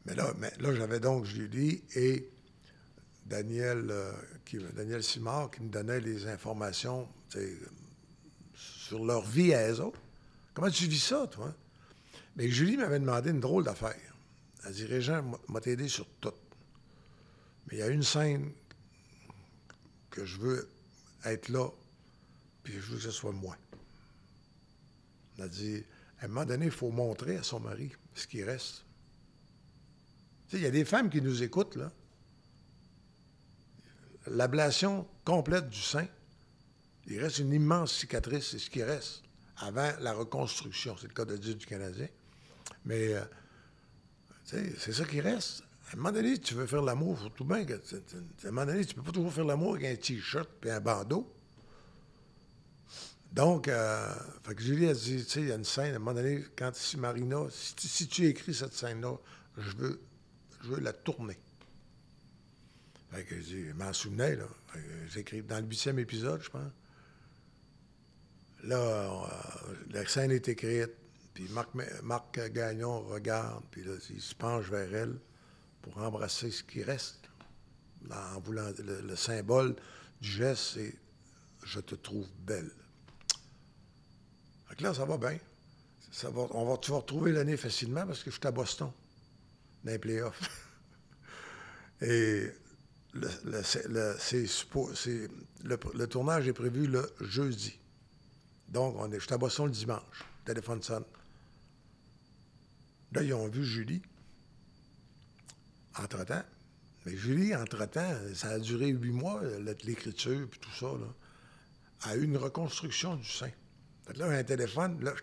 Speaker 2: Mais là j'avais donc Julie et Daniel Simard qui me donnait les informations sur leur vie à eux autres. Comment tu vis ça, toi? Mais Julie m'avait demandé une drôle d'affaire. Elle dit, Régent, m'a t'aidé sur tout. Mais il y a une scène que je veux être là, puis je veux que ce soit moi. Elle a dit, à un moment donné, il faut montrer à son mari ce qui reste. Tu sais, il y a des femmes qui nous écoutent, là. L'ablation complète du sein, il reste une immense cicatrice, c'est ce qui reste avant la reconstruction. C'est le cas de dire du Canadien. Mais, tu sais, c'est ça qui reste. À un moment donné, tu veux faire l'amour, il faut tout bien que... À un moment donné, tu ne peux pas toujours faire l'amour avec un T-shirt et un bandeau. Donc, fait que Julie a dit, tu sais, il y a une scène, à un moment donné, si Marina, si tu écris cette scène-là, je veux la tourner. Fait que je m'en souvenais, là. J'écris dans le 8e épisode, je pense. Là, la scène est écrite, puis Marc Gagnon regarde, puis là, il se penche vers elle pour embrasser ce qui reste. Là, en voulant, le symbole du geste, c'est « Je te trouve belle ». Fait que là, ça va bien. Tu vas retrouver l'année facilement parce que je suis à Boston, dans les playoffs. Et le tournage est prévu le jeudi. Donc, je suis à Boston le dimanche. Le téléphone sonne. Là, ils ont vu Julie. Entre-temps. Mais Julie, entre-temps, ça a duré 8 mois, l'écriture puis tout ça, là, a eu une reconstruction du sein. Fait que là, un téléphone, là,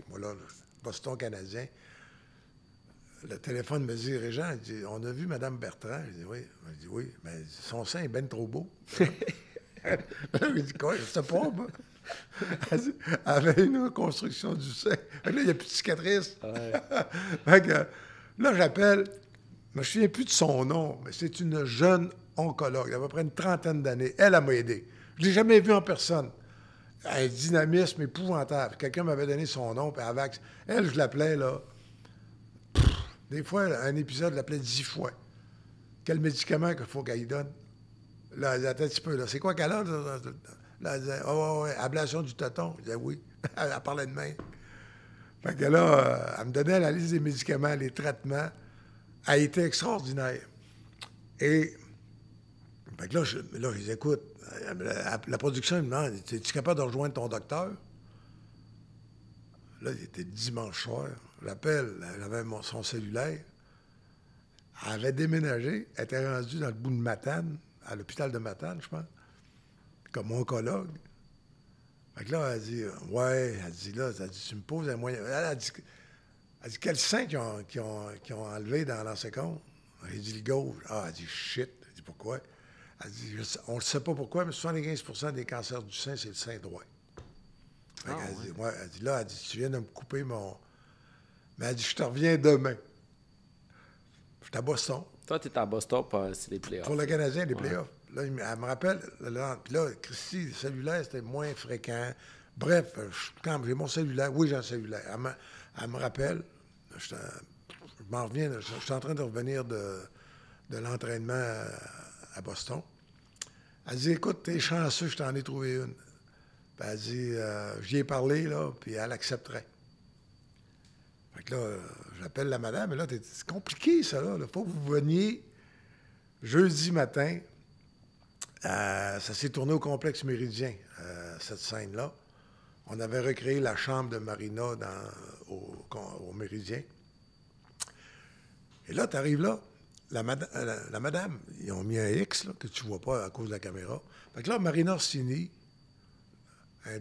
Speaker 2: moi, là, Boston canadien, le téléphone me dit, Régent, il dit, on a vu Mme Bertrand. Je dis, oui. Elle dit, oui, mais son sein est bien trop beau. Je dis, quoi, je sais pas, moi. Elle dit, elle avait une reconstruction du sein. Fait que là, il n'y a plus de cicatrice. Ouais. Fait que là, j'appelle, je me souviens plus de son nom, mais c'est une jeune oncologue, elle a à peu près une trentaine d'années. Elle m'a aidé. Je ne l'ai jamais vue en personne. Un dynamisme épouvantable. Quelqu'un m'avait donné son nom, puis elle, je l'appelais, là. Des fois, un épisode, je l'appelais 10 fois. Quel médicament qu'il faut qu'elle y donne? Là, elle disait, attends un petit peu, là. C'est quoi qu'elle a? Là, elle disait, ablation du téton. Je disais, oui. Elle parlait de main. Fait que là, elle me donnait la liste des médicaments, les traitements. Elle a été extraordinaire. Et, fait que là, je dis, écoute, la production, elle me demande, es-tu capable de rejoindre ton docteur? Là, il était dimanche soir. Je l'appelle, elle avait son cellulaire. Elle avait déménagé. Elle était rendue dans le bout de Matane, à l'hôpital de Matane, je pense, comme oncologue. Fait que là, elle dit, ouais, elle dit, tu me poses un moyen. Elle dit, quel sein qu'ils ont enlevé dans l'ancien compte? J'ai dit, le gauche. Ah, elle dit, shit. Elle dit, pourquoi? Elle dit, on ne sait pas pourquoi, mais 75% des cancers du sein, c'est le sein droit. Fait qu'elle dit, ouais, elle dit, tu viens de me couper mon... Mais elle dit, je te reviens demain. Je suis à Boston.
Speaker 1: Toi, tu es à Boston pour les playoffs.
Speaker 2: Pour le Canadien, les playoffs. Là, elle me rappelle, puis là, Christy, le cellulaire, c'était moins fréquent. Bref, quand j'ai mon cellulaire, oui, j'ai un cellulaire. Elle me rappelle, je m'en reviens, je suis en train de revenir de l'entraînement à Boston. Elle dit, écoute, t'es chanceux, je t'en ai trouvé une. Puis elle dit, j'y ai parlé, là, puis elle accepterait. Fait que là, j'appelle la madame, et là, c'est compliqué, ça, là. Il faut que vous veniez jeudi matin. Ça s'est tourné au complexe Méridien, cette scène-là. On avait recréé la chambre de Marina au Méridien. Et là, tu arrives là, la madame, ils ont mis un X, là, que tu ne vois pas à cause de la caméra. Fait que là, Marina Orsini,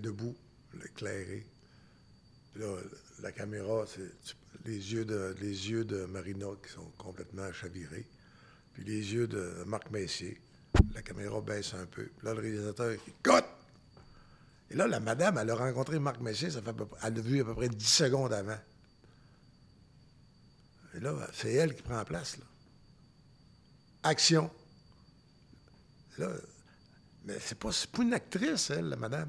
Speaker 2: debout, éclairé. Puis là, la caméra, c'est les yeux de Marina qui sont complètement chavirés. Puis les yeux de Marc Messier. La caméra baisse un peu. Puis là, le réalisateur, il dit « Cut! » Et là, la madame, elle a rencontré Marc Messier, elle l'a vu à peu près 10 secondes avant. Et là, c'est elle qui prend la place, là. Action. Là, mais c'est pas une actrice, elle, la madame.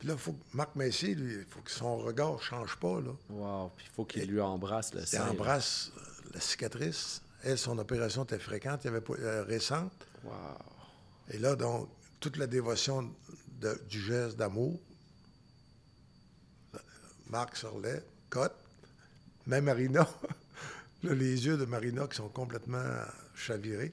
Speaker 2: Puis là, il faut que Marc Messier, lui, il faut que son regard ne change pas, là.
Speaker 1: Wow, puis il faut qu'il lui embrasse le sein.
Speaker 2: Il embrasse la cicatrice. Elle, son opération était fréquente, il y avait pas, récente.
Speaker 1: Wow.
Speaker 2: Et là, donc, toute la dévotion du geste d'amour, Marc Sorlet, Cotte, même Marina, là, les yeux de Marina qui sont complètement chavirés.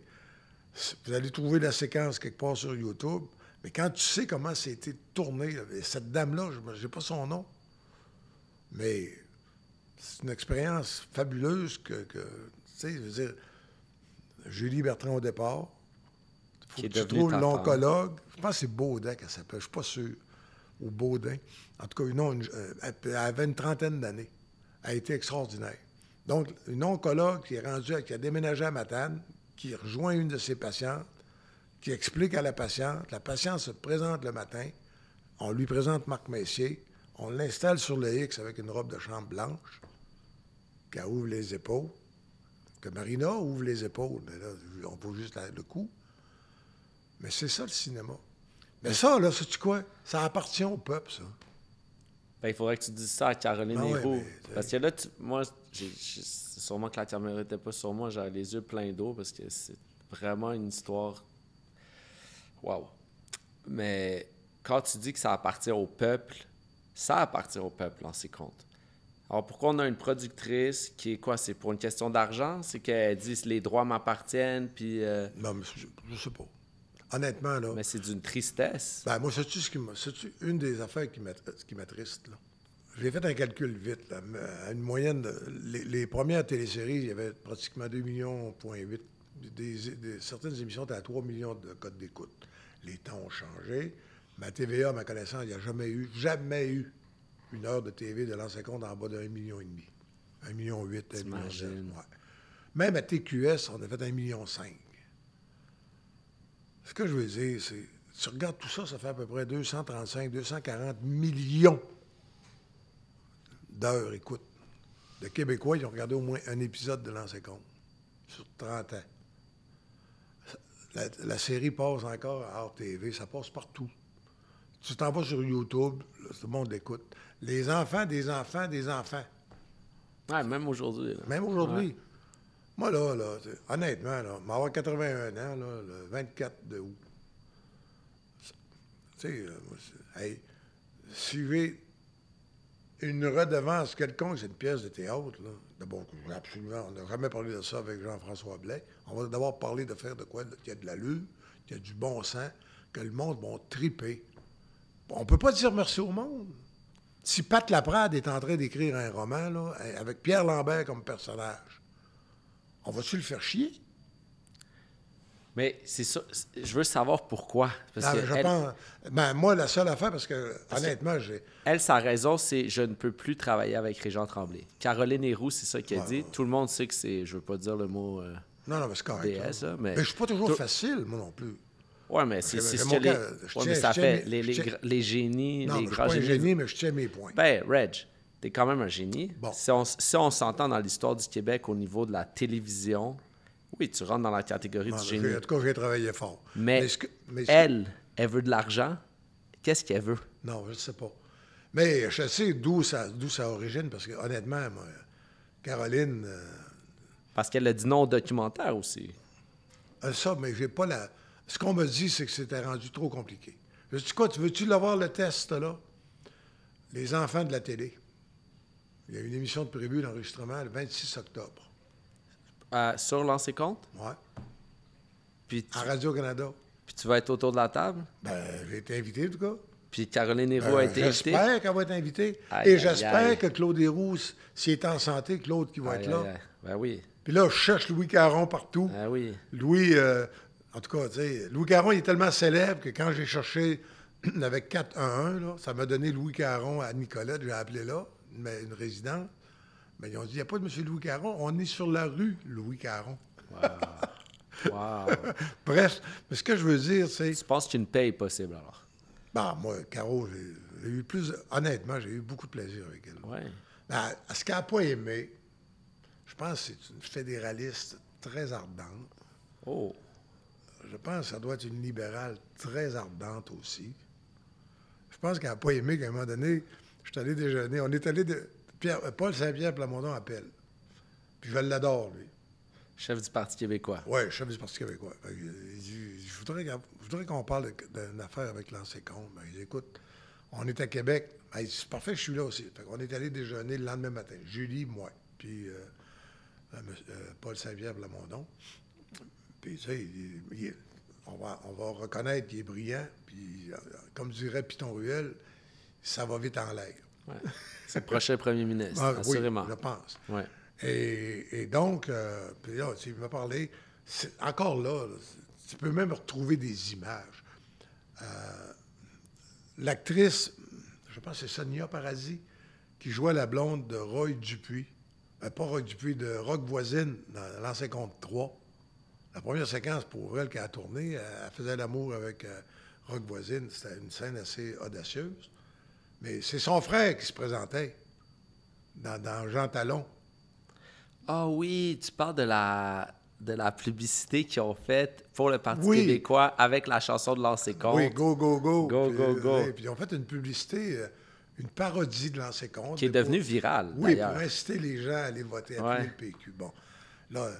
Speaker 2: Vous allez trouver la séquence quelque part sur YouTube, mais quand tu sais comment ça a été tourné, là, cette dame-là, je n'ai pas son nom, mais c'est une expérience fabuleuse que tu sais, je veux dire, Julie Bertrand au départ, il faut que tu trouves l'oncologue, je pense que c'est Baudin qu'elle s'appelle, je ne suis pas sûr, ou Baudin. En tout cas, elle avait une trentaine d'années. Elle a été extraordinaire. Donc, une oncologue qui a déménagé à Matane, qui rejoint une de ses patientes, qui explique à la patiente se présente le matin, on lui présente Marc Messier, on l'installe sur le X avec une robe de chambre blanche, qu'elle ouvre les épaules, que Marina ouvre les épaules, mais là, on voit juste le cou. Mais c'est ça, le cinéma. Mais ça, là, sais-tu quoi? Ça appartient au peuple, ça.
Speaker 1: Ben, il faudrait que tu dises ça à Caroline Héroux.
Speaker 2: Ouais,
Speaker 1: parce que là, moi, c'est sûrement que la caméra n'était pas sur moi, j'avais les yeux pleins d'eau parce que c'est vraiment une histoire. Wow. Mais quand tu dis que ça appartient au peuple, ça appartient au peuple, en ses comptes. Alors pourquoi on a une productrice qui est quoi? C'est pour une question d'argent? C'est qu'elle dit les droits m'appartiennent, puis.
Speaker 2: Non, mais je sais pas. Honnêtement, là.
Speaker 1: Mais c'est d'une tristesse.
Speaker 2: Ben, moi, sais-tu une des affaires qui m'attriste, là? J'ai fait un calcul vite, là. À une moyenne, les premières téléséries, il y avait pratiquement 2,8 millions. Certaines émissions étaient à 3 millions de codes d'écoute. Les temps ont changé. Ma TVA, à ma connaissance, il n'y a jamais eu une heure de TV de l'ancien compte en bas de 1,5 million. 1,8 million, 1,9 million. Ouais. Même à TQS, on a fait 1,5 million. Ce que je veux dire, c'est, tu regardes tout ça, ça fait à peu près 235, 240 millions d'heures écoute. De Québécois, ils ont regardé au moins un épisode de l'ancien compte sur 30 ans. La série passe encore à RTV, ça passe partout. Tu t'en vas sur YouTube, là, tout le monde l'écoute. Les enfants des enfants des enfants.
Speaker 1: Ouais, même aujourd'hui.
Speaker 2: Même aujourd'hui. Ouais. Moi, là, honnêtement, là, m'avoir 81 ans, là, le 24 de août. Tu sais, hey, suivez une redevance quelconque, c'est une pièce de théâtre, là. D'abord, absolument, on n'a jamais parlé de ça avec Jean-François Blais. On va d'abord parler de faire de quoi? Qu'il y a de l'allure, qu'il y a du bon sens, que le monde va triper. On peut pas dire merci au monde. Si Pat Laprade est en train d'écrire un roman, là, avec Pierre Lambert comme personnage, on va-tu le faire chier?
Speaker 1: Mais c'est ça. Je veux savoir pourquoi. Parce que
Speaker 2: pense, moi, la seule affaire, parce que honnêtement, j'ai.
Speaker 1: Elle, sa raison, c'est je ne peux plus travailler avec Régent Tremblay. Caroline Héroux, c'est ça qu'elle dit. Tout le monde sait que c'est. Je veux pas dire le mot.
Speaker 2: Non, mais c'est correct.
Speaker 1: DS, là, mais
Speaker 2: je suis pas toujours facile, moi non plus.
Speaker 1: Oui, mais c'est ce que mais ça fait. Les génies,
Speaker 2: non,
Speaker 1: les grands génies.
Speaker 2: Je suis pas un génie, mais je tiens mes points.
Speaker 1: Ben, Reg, t'es quand même un génie.
Speaker 2: Bon.
Speaker 1: Si on s'entend dans l'histoire du Québec au niveau de la télévision, oui, tu rentres dans la catégorie du génie.
Speaker 2: En tout cas, j'ai travaillé fort.
Speaker 1: Mais elle veut de l'argent. Qu'est-ce qu'elle veut?
Speaker 2: Non, je ne sais pas. Mais je sais d'où ça origine, parce que honnêtement, moi, Caroline...
Speaker 1: Parce qu'elle a dit non au documentaire aussi.
Speaker 2: Ça, mais j'ai pas la... Ce qu'on me dit, c'est que c'était rendu trop compliqué. Je dis quoi, veux-tu l'avoir le test, là? Les enfants de la télé. Il y a une émission de prévue d'enregistrement le 26 octobre.
Speaker 1: Sur Lancer Compte?
Speaker 2: Oui. Puis à Radio-Canada.
Speaker 1: Puis tu vas être autour de la table?
Speaker 2: Ben, j'ai été invité, en tout cas.
Speaker 1: Puis Caroline Héroux a été invitée?
Speaker 2: J'espère qu'elle va être invitée. Et j'espère que Claude Héroux, s'il est en santé, Claude qui va être là.
Speaker 1: Ben oui.
Speaker 2: Puis là, je cherche Louis Caron partout.
Speaker 1: Ben oui.
Speaker 2: Louis, en tout cas, tu sais, Louis Caron, il est tellement célèbre que quand j'ai cherché avec 411, là, ça m'a donné Louis Caron à Nicolette, j'ai appelé là, une résidente. Mais ils ont dit, il n'y a pas de M. Louis Caron, on est sur la rue Louis Caron.
Speaker 1: Wow.
Speaker 2: Bref, mais ce que je veux dire, c'est...
Speaker 1: Tu penses qu'une paix est possible, alors?
Speaker 2: Ben, moi, Caro, j'ai eu honnêtement, j'ai eu beaucoup de plaisir avec elle.
Speaker 1: Oui.
Speaker 2: Ben, ce qu'elle n'a pas aimé, je pense que c'est une fédéraliste très ardente.
Speaker 1: Oh.
Speaker 2: Je pense que ça doit être une libérale très ardente aussi. Je pense qu'elle n'a pas aimé qu'à un moment donné, je suis allé déjeuner. On est allé Paul Saint-Pierre Plamondon appelle. Puis je l'adore, lui.
Speaker 1: Chef du Parti québécois.
Speaker 2: Oui, chef du Parti québécois. Il dit, je voudrais qu'on parle d'une affaire avec l'ancien compte. Ben, il dit, écoute, on est à Québec. Ben, il dit, c'est parfait, je suis là aussi. Fait qu'on est allé déjeuner le lendemain matin. Julie, moi, puis Paul Saint-Pierre Plamondon. Puis, tu sais, on va reconnaître qu'il est brillant. Puis, comme dirait Piton Ruel, ça va vite en l'air.
Speaker 1: Ouais. C'est le prochain premier ministre, assurément.
Speaker 2: Oui, je pense.
Speaker 1: Ouais.
Speaker 2: Et donc, puis là, il m'a parlé. Encore là, tu peux même retrouver des images. L'actrice, je pense que c'est Sonia Paradis, qui jouait la blonde de Roy Dupuis. Pas Roy Dupuis, de Rock Voisine, dans l'an 53. La première séquence pour elle qu'elle a tourné, elle faisait l'amour avec Rock Voisine. C'était une scène assez audacieuse. Mais c'est son frère qui se présentait dans Jean Talon.
Speaker 1: Ah oui, tu parles de la publicité qu'ils ont faite pour le Parti québécois avec la chanson de Lancé Compte.
Speaker 2: Oui, Go, go, go.
Speaker 1: Go,
Speaker 2: puis,
Speaker 1: go, go.
Speaker 2: Puis ils ont fait une publicité, une parodie de Lancé Compte.
Speaker 1: Qui est devenue virale,
Speaker 2: oui,
Speaker 1: d'ailleurs.
Speaker 2: pour inciter les gens à aller voter, à appuyer le PQ. Bon, là,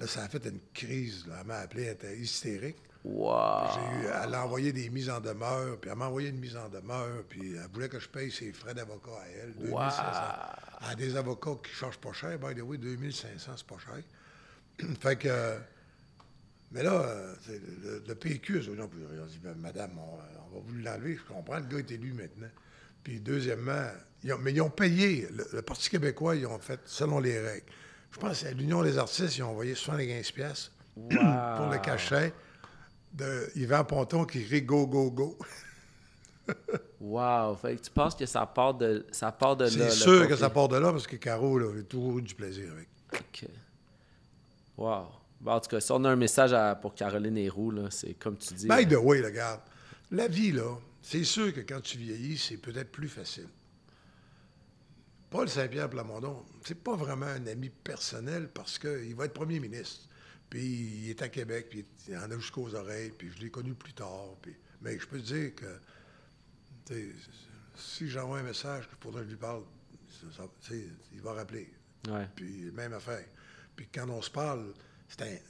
Speaker 2: ça a fait une crise. Là. Elle m'a appelé, elle était hystérique.
Speaker 1: Wow.
Speaker 2: Elle a envoyé des mises en demeure, puis elle m'a envoyé une mise en demeure, puis elle voulait que je paye ses frais d'avocat à elle, 2500. Elle a des avocats qui ne chargent pas cher, by the way, 2500, c'est pas cher. Fait que... Mais là, le PQ, ils ont dit, madame, on va vous l'enlever, je comprends, le gars est élu maintenant. Puis deuxièmement, ils ont payé, le Parti québécois, ils ont fait selon les règles. Je pense qu'à l'Union des artistes, ils ont envoyé 75 piastres pour le cachet de Yvan Ponton qui crie « Go, go, go ».
Speaker 1: Wow! Fait que tu penses que ça part de là?
Speaker 2: C'est sûr que ça part de là, parce que Caro, là, j'ai toujours eu du plaisir avec.
Speaker 1: OK. Wow! Bon, en tout cas, si on a un message pour Caroline Héroux, là, c'est comme tu dis...
Speaker 2: By the way, regarde, la vie, là, c'est sûr que quand tu vieillis, c'est peut-être plus facile. Paul Saint-Pierre Plamondon, c'est pas vraiment un ami personnel parce qu'il va être premier ministre. Puis il est à Québec, puis il en a jusqu'aux oreilles, puis je l'ai connu plus tard. Mais je peux te dire que si j'envoie un message qu'il faudrait que je lui parle, il va rappeler.
Speaker 1: Ouais.
Speaker 2: Puis même affaire. Puis quand on se parle,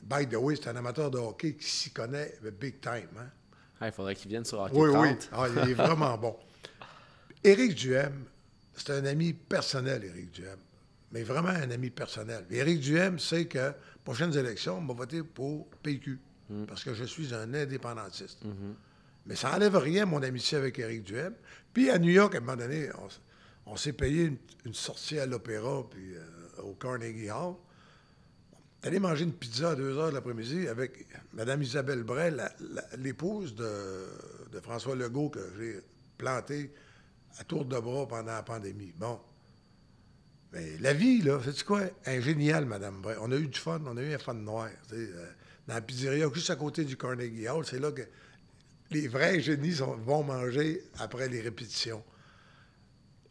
Speaker 2: by the way, c'est un amateur de hockey qui s'y connaît big time. Hein?
Speaker 1: Il faudrait qu'il vienne sur Hockey
Speaker 2: Oui,
Speaker 1: 30.
Speaker 2: oui. Ah, il est vraiment bon. Éric Duhem, c'est un ami personnel, Éric Duhem. Mais vraiment un ami personnel. Éric Duhem sait que prochaines élections, on va voter pour PQ. Parce que je suis un indépendantiste. Mais ça n'enlève rien, mon amitié avec Éric Duhem. Puis à New York, à un moment donné, on s'est payé une sortie à l'Opéra, puis au Carnegie Hall. On est allé manger une pizza à 2 heures de l'après-midi avec Mme Isabelle Bray, l'épouse de François Legault, que j'ai planté à tour de bras pendant la pandémie. Bon. Mais la vie, là, sais-tu quoi? Ingéniale, Mme Bray. On a eu du fun, on a eu un fun noir. Dans la pizzeria, juste à côté du Carnegie Hall, c'est là que les vrais génies vont manger après les répétitions.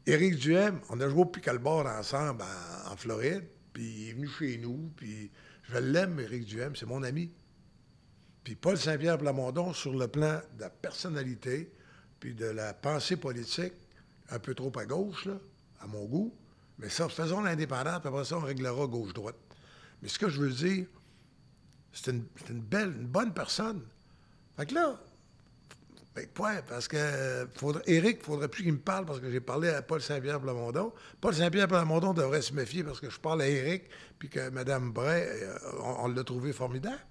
Speaker 2: Éric Duhem, on a joué au pickleball ensemble en Floride, puis il est venu chez nous, puis je l'aime, Éric Duhem, c'est mon ami. Puis Paul Saint-Pierre Plamondon, sur le plan de la personnalité, puis de la pensée politique, un peu trop à gauche, là, à mon goût. Mais ça, faisons l'indépendant, puis après ça, on réglera gauche-droite. Mais ce que je veux dire, c'est une bonne personne. Fait que là, parce que Éric, il ne faudrait plus qu'il me parle parce que j'ai parlé à Paul Saint-Pierre Plamondon. Paul Saint-Pierre Plamondon devrait se méfier parce que je parle à Éric, puis que Mme Bray, on l'a trouvé formidable.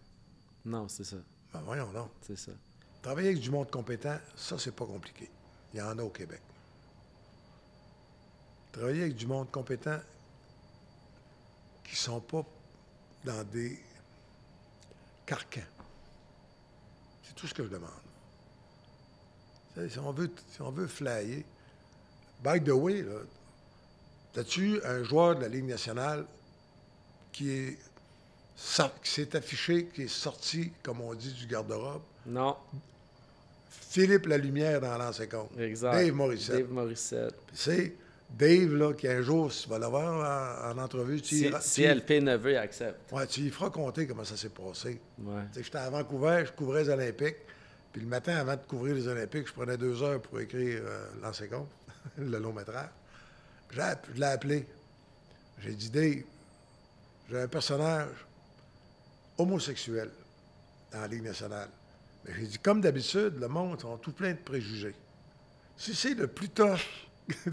Speaker 1: Non, c'est ça.
Speaker 2: Ben voyons donc.
Speaker 1: C'est ça.
Speaker 2: Travailler avec du monde compétent, ça, c'est pas compliqué. Il y en a au Québec. Travailler avec du monde compétent qui ne sont pas dans des carcans. C'est tout ce que je demande. Si on veut flyer, by the way, là, as-tu un joueur de la Ligue nationale qui s'est affiché, qui est sorti, comme on dit, du garde-robe?
Speaker 1: Non.
Speaker 2: Philippe Lalumière dans l'ancien compte.
Speaker 1: Exact.
Speaker 2: Dave Morissette.
Speaker 1: Dave Morissette.
Speaker 2: C'est Dave, là, qui un jour, tu vas l'avoir en entrevue.
Speaker 1: Si LP Neveu accepte.
Speaker 2: Ouais, tu lui feras compter comment ça s'est passé.
Speaker 1: Ouais.
Speaker 2: J'étais à Vancouver, je couvrais les Olympiques. Puis le matin, avant de couvrir les Olympiques, je prenais 2 heures pour écrire l'ancien compte, le long métrage. Je l'ai appelé. J'ai dit, Dave, j'ai un personnage homosexuels dans la Ligue nationale. Mais j'ai dit, comme d'habitude, le monde ont tout plein de préjugés. Si c'est le plus tough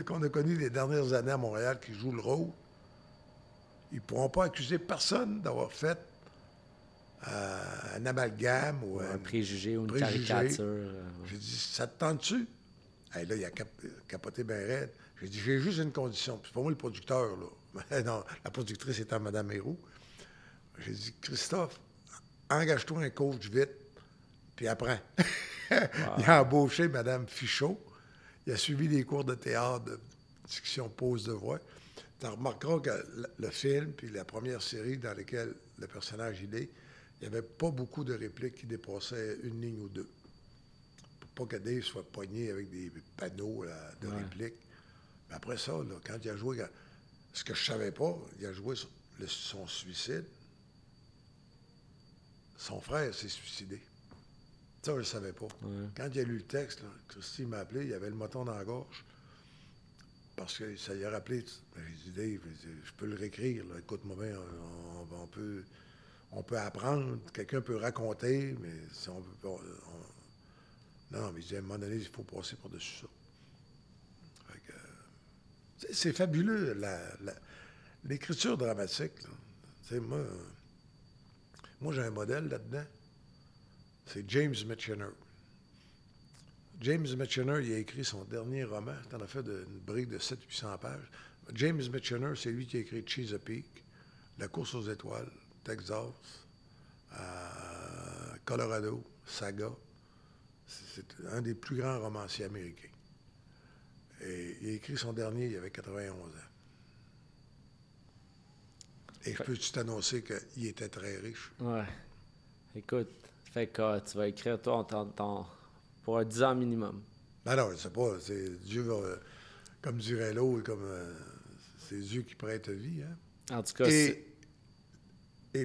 Speaker 2: qu'on a connu les dernières années à Montréal qui joue le rôle, ils ne pourront pas accuser personne d'avoir fait un amalgame ou
Speaker 1: un préjugé ou une
Speaker 2: préjugé.
Speaker 1: caricature.
Speaker 2: J'ai dit, ça te tente-tu? Hey, là, il a capoté bien raide. J'ai dit, j'ai juste une condition. Puis c'est pas moi le producteur, là. Non, la productrice étant Mme Héroux. J'ai dit, Christophe, engage-toi un coach vite, puis apprends. Wow. Il a embauché Mme Fichot. Il a suivi des cours de théâtre, de diction, pose de voix. Tu remarqueras que le film, puis la première série dans laquelle le personnage il est, il n'y avait pas beaucoup de répliques qui dépassaient une ligne ou deux. Pour pas que Dave soit pogné avec des panneaux là, de répliques. Mais après ça, là, quand il a joué, ce que je savais pas, il a joué son suicide. Son frère s'est suicidé. Ça, je ne le savais pas. Ouais. Quand il a lu le texte, là, Christy m'a appelé, il avait le moton dans la gorge. Parce que ça lui a rappelé. J'ai dit, Dave, je peux le réécrire. Là. Écoute-moi bien, on peut apprendre, quelqu'un peut raconter, mais si on veut pas. Non, mais il dit, à un moment donné, il faut passer par-dessus ça. C'est fabuleux, l'écriture dramatique. Moi, j'ai un modèle là-dedans. C'est James Michener. James Michener, il a écrit son dernier roman. Il en a fait une brique de 700-800 pages. James Michener, c'est lui qui a écrit Chesapeake, La course aux étoiles, Texas, Colorado, Saga. C'est un des plus grands romanciers américains. Et il a écrit son dernier, il avait 91 ans. Et je peux t'annoncer qu'il était très riche.
Speaker 1: Ouais. Écoute, fait que tu vas écrire, toi, pour 10 ans minimum.
Speaker 2: Ben non, je sais pas. Dieu va, comme dirait l'autre, comme c'est Dieu qui prête vie. Hein?
Speaker 1: En tout cas,
Speaker 2: et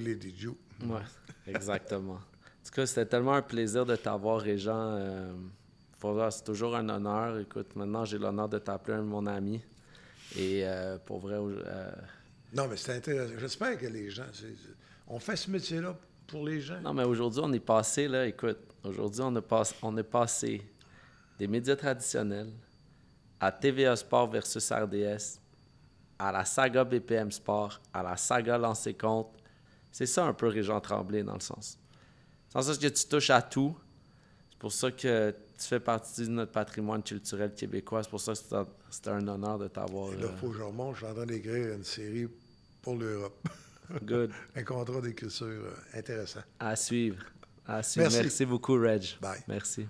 Speaker 2: Lady Joe.
Speaker 1: Oui, exactement. En tout cas, c'était tellement un plaisir de t'avoir, Régent. C'est toujours un honneur. Écoute, maintenant, j'ai l'honneur de t'appeler un de mon ami. Et pour vrai...
Speaker 2: Non, mais c'est intéressant. J'espère que les gens... On fait ce métier-là pour les gens.
Speaker 1: Non, mais aujourd'hui, on est passé, là, écoute, aujourd'hui, on est passé des médias traditionnels à TVA Sport versus RDS, à la saga BPM Sport, à la saga Lancer Compte. C'est ça un peu Régent Tremblay, dans le sens. Dans le sens que tu touches à tout. C'est pour ça que tu fais partie de notre patrimoine culturel québécois. C'est pour ça que c'était un honneur de t'avoir.
Speaker 2: Et là, il faut que je remonte. Je suis en train d'écrire une série pour l'Europe.
Speaker 1: Good.
Speaker 2: Un contrat d'écriture intéressant.
Speaker 1: À suivre. À suivre. Merci beaucoup, Reg.
Speaker 2: Bye.
Speaker 1: Merci.